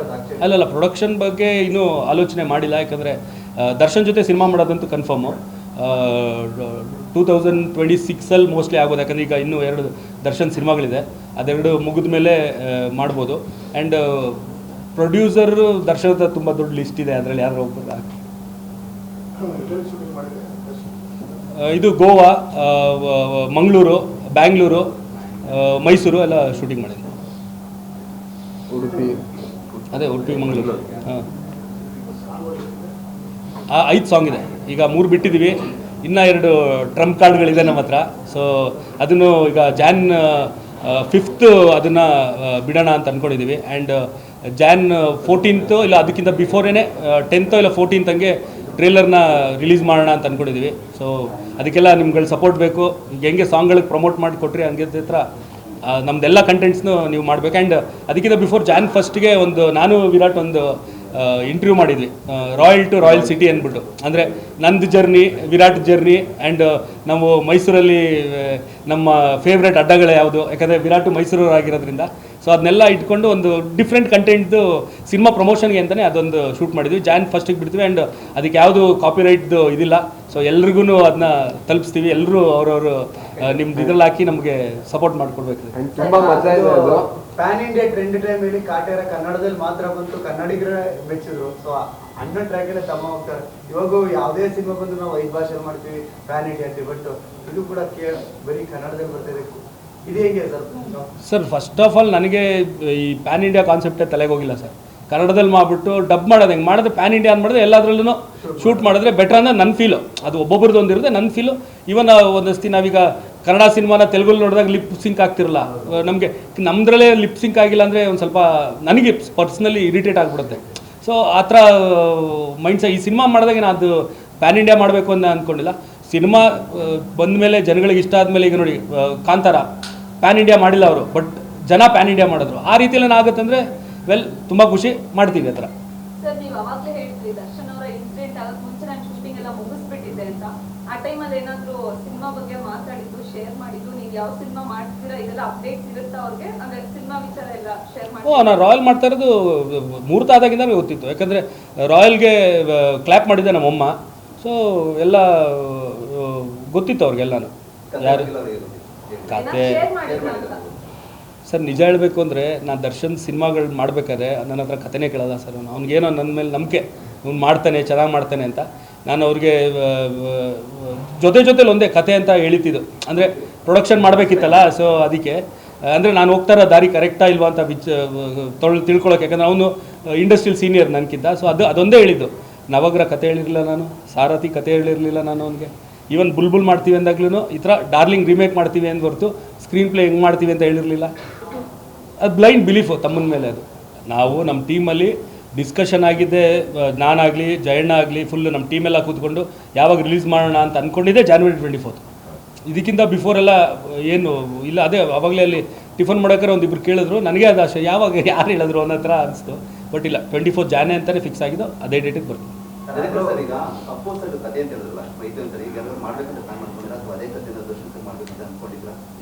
ಅಲ್ಲಲ್ಲ, ಪ್ರೊಡಕ್ಷನ್ ಬಗ್ಗೆ ಇನ್ನೂ ಆಲೋಚನೆ ಮಾಡಿಲ್ಲ. ಯಾಕಂದರೆ ದರ್ಶನ್ ಜೊತೆ ಸಿನಿಮಾ ಮಾಡೋದಂತೂ ಕನ್ಫರ್ಮು 2026 ಮೋಸ್ಟ್ಲಿ ಆಗ್ಬೋದು. ಯಾಕಂದರೆ ಈಗ ಇನ್ನೂ 2 ದರ್ಶನ್ ಸಿನಿಮಾಗಳಿದೆ, ಅದೆರಡು ಮುಗಿದ ಮೇಲೆ ಮಾಡ್ಬೋದು. ಆ್ಯಂಡ್ ಪ್ರೊಡ್ಯೂಸರ್ ದರ್ಶನದ ತುಂಬ ದೊಡ್ಡ ಲಿಸ್ಟ್ ಇದೆ, ಅದರಲ್ಲಿ ಯಾರು ಹೋಗ್ಬೋದು. ಇದು ಗೋವಾ, ಮಂಗಳೂರು, ಬ್ಯಾಂಗ್ಳೂರು, ಮೈಸೂರು ಎಲ್ಲ ಶೂಟಿಂಗ್ ಮಾಡಿದೆ. ಉಡುಪಿ ಮಂಗಳೂರು. ಹಾಂ, 5 ಸಾಂಗ್ ಇದೆ. ಈಗ 3 ಬಿಟ್ಟಿದ್ದೀವಿ, ಇನ್ನೂ 2 ಟ್ರಂಪ್ ಕಾರ್ಡ್ಗಳಿದೆ ನಮ್ಮ ಹತ್ರ. ಸೊ ಅದನ್ನು ಈಗ Jan 5th ಅದನ್ನು ಬಿಡೋಣ ಅಂತ ಅಂದ್ಕೊಂಡಿದ್ದೀವಿ. ಆ್ಯಂಡ್ Jan 14th ಇಲ್ಲ ಅದಕ್ಕಿಂತ ಬಿಫೋರೇನೆ 10th ಇಲ್ಲ 14th ಹಂಗೆ ಟ್ರೇಲರ್ನ ರಿಲೀಸ್ ಮಾಡೋಣ ಅಂತ ಅಂದ್ಕೊಂಡಿದ್ದೀವಿ. ಸೊ ಅದಕ್ಕೆಲ್ಲ ನಿಮ್ಗಳ ಸಪೋರ್ಟ್ ಬೇಕು. ಈಗ ಹೆಂಗೆ ಸಾಂಗ್ಗಳಿಗೆ ಪ್ರಮೋಟ್ ಮಾಡಿ ಕೊಟ್ಟರೆ ಹಂಗೆ ಹತ್ರ ನಮ್ಮದೆಲ್ಲ ಕಂಟೆಂಟ್ಸ್ನು ನೀವು ಮಾಡಬೇಕು. ಆ್ಯಂಡ್ ಅದಕ್ಕಿಂತ ಬಿಫೋರ್ Jan 1st ಒಂದು ನಾನು ವಿರಾಟ್ ಒಂದು ಇಂಟರ್ವ್ಯೂ ಮಾಡಿದ್ವಿ, ರಾಯಲ್ ಟು ರಾಯಲ್ ಸಿಟಿ ಅಂದ್ಬಿಟ್ಟು. ಅಂದರೆ ನಂದು ಜರ್ನಿ, ವಿರಾಟ್ ಜರ್ನಿ, ಆ್ಯಂಡ್ ನಾವು ಮೈಸೂರಲ್ಲಿ ನಮ್ಮ ಫೇವ್ರೆಟ್ ಅಡ್ಡಗಳು ಯಾವುದು, ಯಾಕಂದರೆ ವಿರಾಟ್ ಮೈಸೂರು ಆಗಿರೋದ್ರಿಂದ. ಸೊ ಅದನ್ನೆಲ್ಲ ಇಟ್ಕೊಂಡು ಒಂದು ಡಿಫ್ರೆಂಟ್ ಕಂಟೆಂಟ್ದು ಸಿನಿಮಾ ಪ್ರಮೋಷನ್ಗೆ ಅಂತಲೇ ಅದೊಂದು ಶೂಟ್ ಮಾಡಿದ್ವಿ. ಜಾನ್ ಫಸ್ಟಿಗೆ ಬಿಡ್ತೀವಿ, ಆ್ಯಂಡ್ ಅದಕ್ಕೆ ಯಾವುದು ಕಾಪಿರೈಟ್ದು ಇದಿಲ್ಲ. ಸೊ ಎಲ್ರಿಗೂ ಅದನ್ನ ತಲುಪಿಸ್ತೀವಿ. ಎಲ್ಲರೂ ಅವ್ರವರು ನಿಮ್ದು ಇದ್ರಲ್ಲಿ ಹಾಕಿ ನಮಗೆ ಸಪೋರ್ಟ್ ಮಾಡಿಕೊಡ್ಬೇಕು. ಪ್ಯಾನ್ ಇಂಡಿಯಾ ಟ್ರೆಂಡ್ ಟೈಮ್ ಹೇಳಿ ಕಾಟೇರ ಕನ್ನಡದಲ್ಲಿ ಮಾತ್ರ ಬಂತು, ಕನ್ನಡಿಗರೇ ಮೆಚ್ಚಿದ್ರು. ಸೊ ಅಣ್ಣ ಟ್ರ್ಯಾಕ್ ಎಲ್ಲ ತಮ್ಮ ಹೋಗ್ತಾರೆ. ಇವಾಗ ಯಾವುದೇ ಸಿನಿಮಾ ಬಂದು ನಾವು 5 ಭಾಷೆ ಮಾಡ್ತೀವಿ ಪ್ಯಾನ್ ಇಂಡಿಯಾ ಅಂತ, ಬಟ್ ಇದು ಕೂಡ ಬರೀ ಕನ್ನಡದಲ್ಲಿ ಬರ್ತಿದೆ. ಇದು ಹೇಗೆ ಸರ್? ಫಸ್ಟ್ ಆಫ್ ಆಲ್ ನನಗೆ ಈ ಪ್ಯಾನ್ ಇಂಡಿಯಾ ಕಾನ್ಸೆಪ್ಟೇ ತಲೆಗೆ ಹೋಗಿಲ್ಲ ಸರ್. ಕನ್ನಡದಲ್ಲಿ ಮಾಡಿಬಿಟ್ಟು ಡಬ್ ಮಾಡೋದು ಹೆಂಗೆ ಮಾಡಿದ್ರೆ ಪ್ಯಾನ್ ಇಂಡಿಯಾ ಅಂತ ಮಾಡಿದ್ರೆ ಎಲ್ಲದರಲ್ಲೂ ಶೂಟ್ ಮಾಡಿದ್ರೆ ಬೆಟರ್ ಅಂದರೆ ನನ್ನ ಫೀಲು. ಅದು ಒಬ್ಬೊಬ್ರದ್ದು ಒಂದಿರುತ್ತೆ, ನನ್ನ ಫೀಲು. ಇವನ್ ಒಂದಷ್ಟು ನಾವೀಗ ಕನ್ನಡ ಸಿನಿಮಾನ ತೆಲುಗಲ್ಲಿ ನೋಡಿದಾಗ ಲಿಪ್ ಸಿಂಕ್ ಆಗ್ತಿರಲ್ಲ, ನಮಗೆ ನಮ್ಮದ್ರಲ್ಲೇ ಲಿಪ್ ಸಿಂಕ್ ಆಗಿಲ್ಲ ಅಂದರೆ ಒಂದು ಸ್ವಲ್ಪ ನನಗೆ ಪರ್ಸ್ನಲಿ ಇರಿಟೇಟ್ ಆಗಿಬಿಡುತ್ತೆ. ಸೊ ಆ ಥರ ಮೈಂಡ್ಸೆಟ್ ಈ ಸಿನಿಮಾ ಮಾಡಿದಾಗ ನಾನು ಅದು ಪ್ಯಾನ್ ಇಂಡಿಯಾ ಮಾಡಬೇಕು ಅಂತ ಅಂದ್ಕೊಂಡಿಲ್ಲ. ಸಿನಿಮಾ ಬಂದ ಮೇಲೆ ಜನಗಳಿಗೆ ಇಷ್ಟ ಆದಮೇಲೆ, ಈಗ ನೋಡಿ ಕಾಂತಾರ ಪ್ಯಾನ್ ಇಂಡಿಯಾ ಮಾಡಿಲ್ಲ ಅವರು, ಬಟ್ ಜನ ಪ್ಯಾನ್ ಇಂಡಿಯಾ ಮಾಡಿದ್ರು. ಆ ರೀತಿಯಲ್ಲಿ ಏನಾಗುತ್ತೆ ಅಂದರೆ ವೆಲ್ ತುಂಬ ಖುಷಿ ಮಾಡ್ತೀವಿ ಆ ಥರ. ಸರ್, ನೀವು ಅವಾಗಲೇ ಹೇಳ್ತೀರಿ ದರ್ಶನ್ ಅವರ ಇನ್ಸಿಡೆಂಟ್ ಆಗಕ್ಕೆ ಮುಂಚೆ ನಾನು ಶೂಟಿಂಗ್ ಎಲ್ಲ ಮುಗಿಸ್ಬಿಟ್ಟಿದ್ದೆ ಅಂತ. ಆ ಟೈಮಲ್ಲಿ ಏನಾದರೂ ಸಿನಿಮಾ ಬಗ್ಗೆ ಮಾತಾಡಿದ್ದು, ಶೇರ್ ಮಾಡಿದ್ದು, ನೀವು ಯಾವ ಸಿನಿಮಾ ಮಾಡ್ತೀರಾ ಇದೆಲ್ಲ ಅಪ್ಡೇಟ್ ಸಿಗುತ್ತಾ ಅವ್ರಿಗೆ? ಅಂದರೆ ಸಿನಿಮಾ ವಿಚಾರ ಎಲ್ಲ ಶೇರ್ ಮಾಡಿ. ನಾನು ರಾಯಲ್ ಮಾಡ್ತಾ ಇರೋದು ಮುಹೂರ್ತ ಆದಾಗಿಂದ ಗೊತ್ತಿತ್ತು, ಯಾಕಂದರೆ ರಾಯಲ್ಗೆ ಕ್ಲ್ಯಾಪ್ ಮಾಡಿದ್ದೆ ನಮ್ಮಮ್ಮ. ಸೊ ಎಲ್ಲ ಗೊತ್ತಿತ್ತು ಅವ್ರಿಗೆಲ್ಲನೂ. ಯಾರು ಕತೆ ಸರ್, ನಿಜ ಹೇಳಬೇಕು ಅಂದರೆ ನಾನು ದರ್ಶನ್ ಸಿನಿಮಾಗಳು ಮಾಡಬೇಕಾದ್ರೆ ನನ್ನ ಹತ್ರ ಕತೆನೇ ಕೇಳಲ್ಲ ಸರ್. ಅವ್ನಿಗೇನೋ ನನ್ನ ಮೇಲೆ ನಂಬಿಕೆ, ಅವ್ನು ಮಾಡ್ತಾನೆ, ಚೆನ್ನಾಗಿ ಮಾಡ್ತಾನೆ ಅಂತ. ನಾನು ಅವ್ರಿಗೆ ಜೊತೆಲಿ ಒಂದೇ ಕತೆ ಅಂತ ಹೇಳಿತಿದ್ದು, ಅಂದರೆ ಪ್ರೊಡಕ್ಷನ್ ಮಾಡಬೇಕಿತ್ತಲ್ಲ. ಸೊ ಅದಕ್ಕೆ ಅಂದರೆ ನಾನು ಹೋಗ್ತಾ ಇರೋ ದಾರಿ ಕರೆಕ್ಟಾ ಇಲ್ವಾ ಅಂತ ತಿಳ್ಕೊಳ್ಳೋಕೆ, ಯಾಕಂದರೆ ಅವನು ಇಂಡಸ್ಟ್ರಿಯಲ್ ಸೀನಿಯರ್ ನನಗಿಂತ. ಸೊ ಅದೊಂದೇ ಹೇಳಿದ್ದು. ನವಗ್ರ ಕತೆ ಹೇಳಿರಲಿಲ್ಲ ನಾನು, ಸಾರಥಿ ಕತೆ ಹೇಳಿರಲಿಲ್ಲ ನಾನು ಅವನಿಗೆ. ಈವನ್ ಬುಲ್ಬುಲ್ ಮಾಡ್ತೀವಿ ಅಂದಾಗ್ಲೂ ಈ ಥರ ಡಾರ್ಲಿಂಗ್ ರೀಮೇಕ್ ಮಾಡ್ತೀವಿ ಅಂತ ಹೊರತು ಸ್ಕ್ರೀನ್ ಪ್ಲೇ ಹೆಂಗೆ ಮಾಡ್ತೀವಿ ಅಂತ ಹೇಳಿರಲಿಲ್ಲ. ಅದು ಬ್ಲೈಂಡ್ ಬಿಲೀಫು ತಮ್ಮನ ಮೇಲೆ. ಅದು ನಾವು ನಮ್ಮ ಟೀಮಲ್ಲಿ ಡಿಸ್ಕಷನ್ ಆಗಿದ್ದೆ, ನಾನಾಗಲಿ ಜಯಣ್ಣ ಆಗಲಿ ಫುಲ್ಲು ನಮ್ಮ ಟೀಮೆಲ್ಲ ಕೂತ್ಕೊಂಡು ಯಾವಾಗ ರಿಲೀಸ್ ಮಾಡೋಣ ಅಂತ ಅಂದ್ಕೊಂಡಿದ್ದೆ January 24. ಇದಕ್ಕಿಂತ ಬಿಫೋರೆಲ್ಲ ಏನು ಇಲ್ಲ. ಅದೇ ಆವಾಗಲೇ ಅಲ್ಲಿ ಟಿಫನ್ ಮಾಡೋಕ್ಕಾರೆ ಒಂದಿಬ್ರು ಕೇಳಿದ್ರು, ನನಗೆ ಅದು ಆಶೆ ಯಾವಾಗ ಯಾರು ಹೇಳಿದ್ರು ಅನ್ನೋ ಥರ ಅನಿಸ್ತು. ಬಟ್ ಇಲ್ಲ, 24 Jan ಅಂತಲೇ ಫಿಕ್ಸ್ ಆಗಿದ್ದು, ಅದೇ ಡೇಟಿಗೆ ಬರ್ತೀವಿ.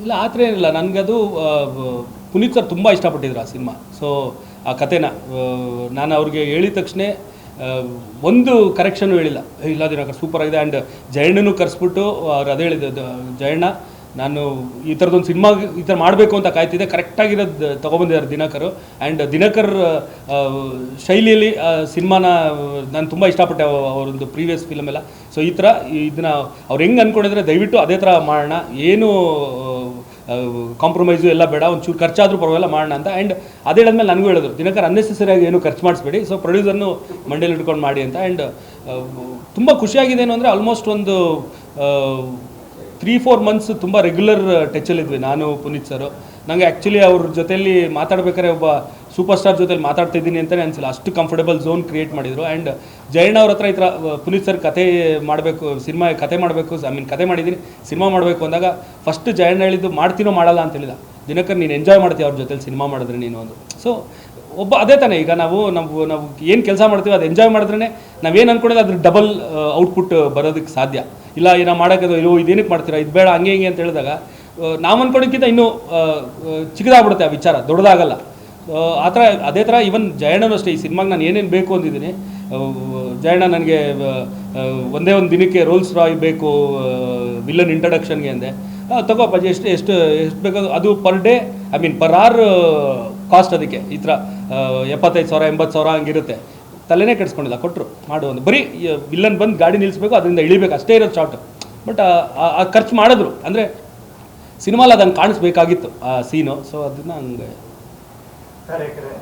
ಇಲ್ಲ ಆ ಥರ ಏನಿಲ್ಲ. ನನಗದು ಪುನೀತ್ ಸರ್ ತುಂಬ ಇಷ್ಟಪಟ್ಟಿದ್ರು ಆ ಸಿನಿಮಾ. ಸೊ ಆ ಕತೆನ ನಾನು ಅವ್ರಿಗೆ ಹೇಳಿದ ತಕ್ಷಣ ಒಂದು ಕರೆಕ್ಷನು ಹೇಳಿಲ್ಲ, ಇಲ್ಲ ದಿನಕರ್ ಸೂಪರ್ ಆಗಿದೆ. ಆ್ಯಂಡ್ ಜಯಣ್ಣನೂ ಕರೆಸ್ಬಿಟ್ಟು ಅವ್ರು ಅದೇ ಹೇಳಿದ್ದು, ಜಯಣ್ಣ ನಾನು ಈ ಥರದೊಂದು ಸಿನಿಮಾ ಈ ಥರ ಮಾಡಬೇಕು ಅಂತ ಕಾಯ್ತಿದ್ದೆ, ಕರೆಕ್ಟಾಗಿರೋದು ತೊಗೊಬಂದಿದ್ದಾರೆ ದಿನಕರು. ಆ್ಯಂಡ್ ದಿನಕರ್ ಶೈಲಿಯಲ್ಲಿ ಸಿನಿಮಾನ ನಾನು ತುಂಬ ಇಷ್ಟಪಟ್ಟೆ, ಅವರೊಂದು ಪ್ರೀವಿಯಸ್ ಫಿಲಮ್ ಎಲ್ಲ. ಸೊ ಈ ಥರ ಇದನ್ನ ಅವ್ರು ಹೆಂಗೆ ಅಂದ್ಕೊಂಡಿದ್ರೆ ದಯವಿಟ್ಟು ಅದೇ ಥರ ಮಾಡೋಣ, ಏನು ಕಾಂಪ್ರಮೈಸು ಎಲ್ಲ ಬೇಡ, ಒಂಚೂರು ಖರ್ಚಾದರೂ ಪರವಾಗಿಲ್ಲ ಮಾಡೋಣ ಅಂತ. ಆ್ಯಂಡ್ ಅದೇ ಹೇಳಿದ್ಮೇಲೆ ನನಗೂ ಹೇಳಿದ್ರು, ದಿನಕರ್ ಅನ್ನೆಸೆಸರಿಯಾಗಿ ಏನು ಖರ್ಚು ಮಾಡಿಸ್ಬೇಡಿ, ಸೊ ಪ್ರೊಡ್ಯೂಸರ್ನು ಮಂಡೇಲಿ ಇಟ್ಕೊಂಡು ಮಾಡಿ ಅಂತ. ಆ್ಯಂಡ್ ತುಂಬ ಖುಷಿಯಾಗಿದೆ ಏನು ಅಂದರೆ ಆಲ್ಮೋಸ್ಟ್ ಒಂದು 3-4 ಮಂತ್ಸ್ ತುಂಬ ರೆಗ್ಯುಲರ್ ಟಚಲ್ಲಿದ್ವಿ ನಾನು ಪುನೀತ್ ಸರು. ನನಗೆ ಆ್ಯಕ್ಚುಲಿ ಅವ್ರ ಜೊತೆಯಲ್ಲಿ ಮಾತಾಡ್ಬೇಕಾದ್ರೆ ಒಬ್ಬ ಸೂಪರ್ ಸ್ಟಾರ್ ಜೊತೆಲಿ ಮಾತಾಡ್ತಿದ್ದೀನಿ ಅಂತಲೇ ಅನಿಸಿಲ್ಲ, ಅಷ್ಟು ಕಂಫರ್ಟಬಲ್ ಝೋನ್ ಕ್ರಿಯೇಟ್ ಮಾಡಿದರು. ಆ್ಯಂಡ್ ಜಯಣ್ಣ ಅವ್ರ ಹತ್ರ ಈ ಥರ ಪುನೀತ್ ಸರ್ ಕತೆ ಮಾಡಬೇಕು, ಸಿನಿಮಾ ಕತೆ ಮಾಡಬೇಕು, ಕತೆ ಮಾಡಿದ್ದೀನಿ, ಸಿನಿಮಾ ಮಾಡಬೇಕು ಅಂದಾಗ ಫಸ್ಟ್ ಜಯಣ್ಣ ಹೇಳಿದ್ದು ಮಾಡ್ತೀನೋ ಮಾಡಲ್ಲ ಅಂತ ಹೇಳಿದ. ದಿನಕರ್ ನೀನು ಎಂಜಾಯ್ ಮಾಡ್ತೀವಿ ಅವ್ರ ಜೊತೆಲಿ ಸಿನಿಮಾ ಮಾಡಿದ್ರೆ ನೀನು ಒಂದು. ಸೊ ಒಬ್ಬ ಅದೇ ತಾನೇ, ಈಗ ನಾವು ಏನು ಕೆಲಸ ಮಾಡ್ತೀವಿ ಅದು ಎಂಜಾಯ್ ಮಾಡಿದ್ರೇ ನಾವೇನು ಅಂದ್ಕೊಂಡಿದ್ದೆ ಅದ್ರ ಡಬಲ್ ಔಟ್ಪುಟ್ ಬರೋದಕ್ಕೆ ಸಾಧ್ಯ. ಇಲ್ಲ ಏನೋ ಮಾಡೋಕ್ಕೆ ಇದೇನಕ್ಕೆ ಮಾಡ್ತೀರಾ, ಇದು ಬೇಡ, ಹಂಗೆ ಹಿಂಗೆ ಅಂತ ಹೇಳಿದಾಗ ನಾವು ಅಂದ್ಕೊಳ್ಳೋಕ್ಕಿಂತ ಇನ್ನೂ ಚಿಕ್ಕದಾಗ್ಬಿಡುತ್ತೆ ಆ ವಿಚಾರ, ದೊಡ್ಡದಾಗಲ್ಲ. ಆ ಥರ ಅದೇ ಥರ ಇವನ್ ಜಯಣ್ಣನೂ ಅಷ್ಟೇ. ಈ ಸಿನಿಮಾಗೆ ನಾನು ಏನೇನು ಬೇಕು ಅಂದಿದ್ದೀನಿ, ಜಯಣ್ಣ ನನಗೆ ಒಂದೇ ಒಂದು ದಿನಕ್ಕೆ ರೋಲ್ಸ್ ರಾಯ್ ಬೇಕು ವಿಲ್ಲನ್ ಇಂಟ್ರಡಕ್ಷನ್ಗೆ ಅಂದೆ. ತಗೋಪ್ಪ, ಎಷ್ಟು ಬೇಕು ಅದು per day, I mean per hour cost. ಅದಕ್ಕೆ ಈ ಥರ 75,000 80,000 ಹಂಗಿರುತ್ತೆ. ತಲೆನೇ ಕೆಡಿಸ್ಕೊಂಡಿಲ್ಲ, ಕೊಟ್ಟರು ಮಾಡು ಒಂದು. ಬರೀ ವಿಲ್ಲನ್ ಬಂದು ಗಾಡಿ ನಿಲ್ಲಿಸ್ಬೇಕು, ಅದರಿಂದ ಇಳಿಬೇಕು, ಅಷ್ಟೇ ಇರೋದು ಶಾರ್ಟ್. ಬಟ್ ಆ ಖರ್ಚು ಮಾಡಿದ್ರು, ಅಂದರೆ ಸಿನಿಮಾಲಿ ಅದಂಗೆ ಕಾಣಿಸ್ಬೇಕಾಗಿತ್ತು ಆ ಸೀನು. ಸೊ ಅದನ್ನು ಹಂಗೆ ಸರ್, ಯಾಕಂದರೆ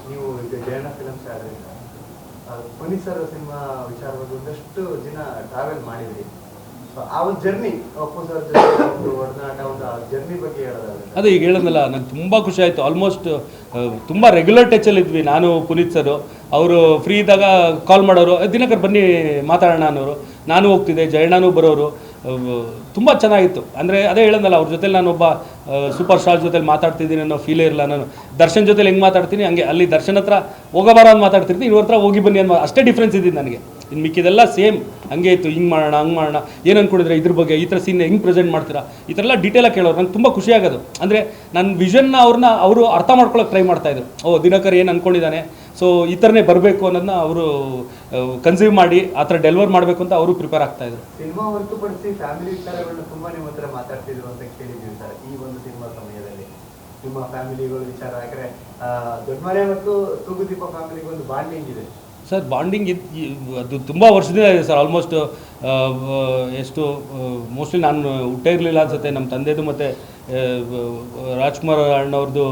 ನೀವು ಈಗ ಜಯಣ್ಣ ಫಿಲಮ್ಸ್ ಆದ್ರಿಂದ ಪುನೀತ್ ಸರ್ ಸಿನಿಮಾ ವಿಚಾರವಾಗಿ ಒಂದಷ್ಟು ದಿನ ಟ್ರಾವೆಲ್ ಮಾಡಿದ್ರಿ. ಆ ಒಂದು ಜರ್ನಿ, ಅಪ್ಪು ಸರ್ ಜೊತೆ ಒಂದು ಒಡನಾಟ, ಒಂದು ಜರ್ನಿ ಬಗ್ಗೆ ಹೇಳೋದಾದ್ರೆ ಅದೇ ಈಗ ಹೇಳೋದಲ್ಲ, ನಂಗೆ ತುಂಬ ಖುಷಿ ಆಯಿತು. ಆಲ್ಮೋಸ್ಟ್ ತುಂಬ ರೆಗ್ಯುಲರ್ ಟಚಲ್ಲಿದ್ವಿ ನಾನು ಪುನೀತ್ ಸರು. ಅವರು ಫ್ರೀ ಇದ್ದಾಗ ಕಾಲ್ ಮಾಡೋರು, ದಿನಕರ್ ಬನ್ನಿ ಮಾತಾಡೋಣ ಅನ್ನೋರು. ನಾನು ಹೋಗ್ತಿದ್ದೆ, ಜಯಣ್ಣನೂ ಬರೋರು. ತುಂಬ ಚೆನ್ನಾಗಿತ್ತು. ಅಂದರೆ ಅದೇ ಹೇಳೋದಲ್ಲ, ಅವ್ರ ಜೊತೆ ನಾನೊಬ್ಬ ಸೂಪರ್ ಸ್ಟಾರ್ ಜೊತೆಲಿ ಮಾತಾಡ್ತಿದ್ದೀನಿ ಅನ್ನೋ ಫೀಲೇ ಇರಲ್ಲ. ನಾನು ದರ್ಶನ್ ಜೊತೆಲಿ ಹೆಂಗೆ ಮಾತಾಡ್ತೀನಿ ಹಂಗೆ ಅಲ್ಲಿ ದರ್ಶನ್ ಹತ್ರ ಹೋಗೋಬಾರ ಅಂತ ಮಾತಾಡ್ತಿರ್ತೀನಿ, ಇವ್ರ ಹತ್ರ ಹೋಗಿ ಬನ್ನಿ ಅನ್ನೋ ಅಷ್ಟೇ ಡಿಫ್ರೆನ್ಸ್ ಇದ್ದಿದ್ದು ನನಗೆ. ಇನ್ನು ಮಿಕ್ಕಿದೆಲ್ಲ ಸೇಮ್ ಹಂಗೆ ಇತ್ತು. ಹಿಂಗೆ ಮಾಡೋಣ ಹಂಗೆ ಮಾಡೋಣ, ಏನು ಅಂದ್ಕೊಂಡಿದ್ರೆ ಇದ್ರ ಬಗ್ಗೆ, ಈ ಥರ ಸೀನ್ ಹೆಂಗೆ ಪ್ರೆಸೆಂಟ್ ಮಾಡ್ತೀರಾ, ಈ ಥರ ಎಲ್ಲ ಡೀಟೇಲಾಗಿ ಕೇಳೋರು. ನಂಗೆ ತುಂಬ ಖುಷಿ ಆಗೋದು. ಅಂದರೆ ನನ್ನ ವಿಷನ್ನ ಅವರು ಅರ್ಥ ಮಾಡ್ಕೊಳ್ಳೋಕೆ ಟ್ರೈ ಮಾಡ್ತಾಯಿದ್ರು. ದಿನಕರ್ ಏನು ಅಂದ್ಕೊಂಡಿದ್ದಾನೆ, ಸೊ ಈ ಥರನೇ ಬರಬೇಕು ಅನ್ನೋದನ್ನ ಅವರು ಕನ್ಸೀವ್ ಮಾಡಿ ಆ ಥರ ಡೆಲಿವರ್ ಮಾಡಬೇಕು ಅಂತ ಅವರು ಪ್ರಿಪೇರ್ ಆಗ್ತಾಯಿದ್ರು. ಸಿನಿಮಾ ಹೊರತುಪಡಿಸಿ ಫ್ಯಾಮಿಲಿ ವಿಚಾರಗಳನ್ನ ತುಂಬಾ ನಿಮ್ಮ ಹತ್ರ ಮಾತಾಡ್ತಿದ್ರು ಅಂತ ಕೇಳಿದ್ದೀವಿ ಸರ್. ಈ ಒಂದು ಸಿನಿಮಾ ಸಮಯದಲ್ಲಿ ನಿಮ್ಮ ಫ್ಯಾಮಿಲಿಗಳ ವಿಚಾರ, ಯಾಕಂದ್ರೆ ದೊಡ್ಡಮನೆ ಮತ್ತು ತೂಗುದೀಪ ಫ್ಯಾಮಿಲಿಗೆ ಒಂದು ಬಾಂಡಿಂಗ್ ಇದೆ ಸರ್. ಬಾಂಡಿಂಗ್ ಅದು ತುಂಬ ವರ್ಷದಿಂದ ಇದೆ ಸರ್. ಆಲ್ಮೋಸ್ಟ್ ಎಷ್ಟು ಮೋಸ್ಟ್ಲಿ ನಾನು ಹುಟ್ಟೇ ಇರಲಿಲ್ಲ ಅನ್ಸುತ್ತೆ ನಮ್ಮ ತಂದೆದು ಮತ್ತು ರಾಜ್ಕುಮಾರ್ ಅಣ್ಣವ್ರದ್ದು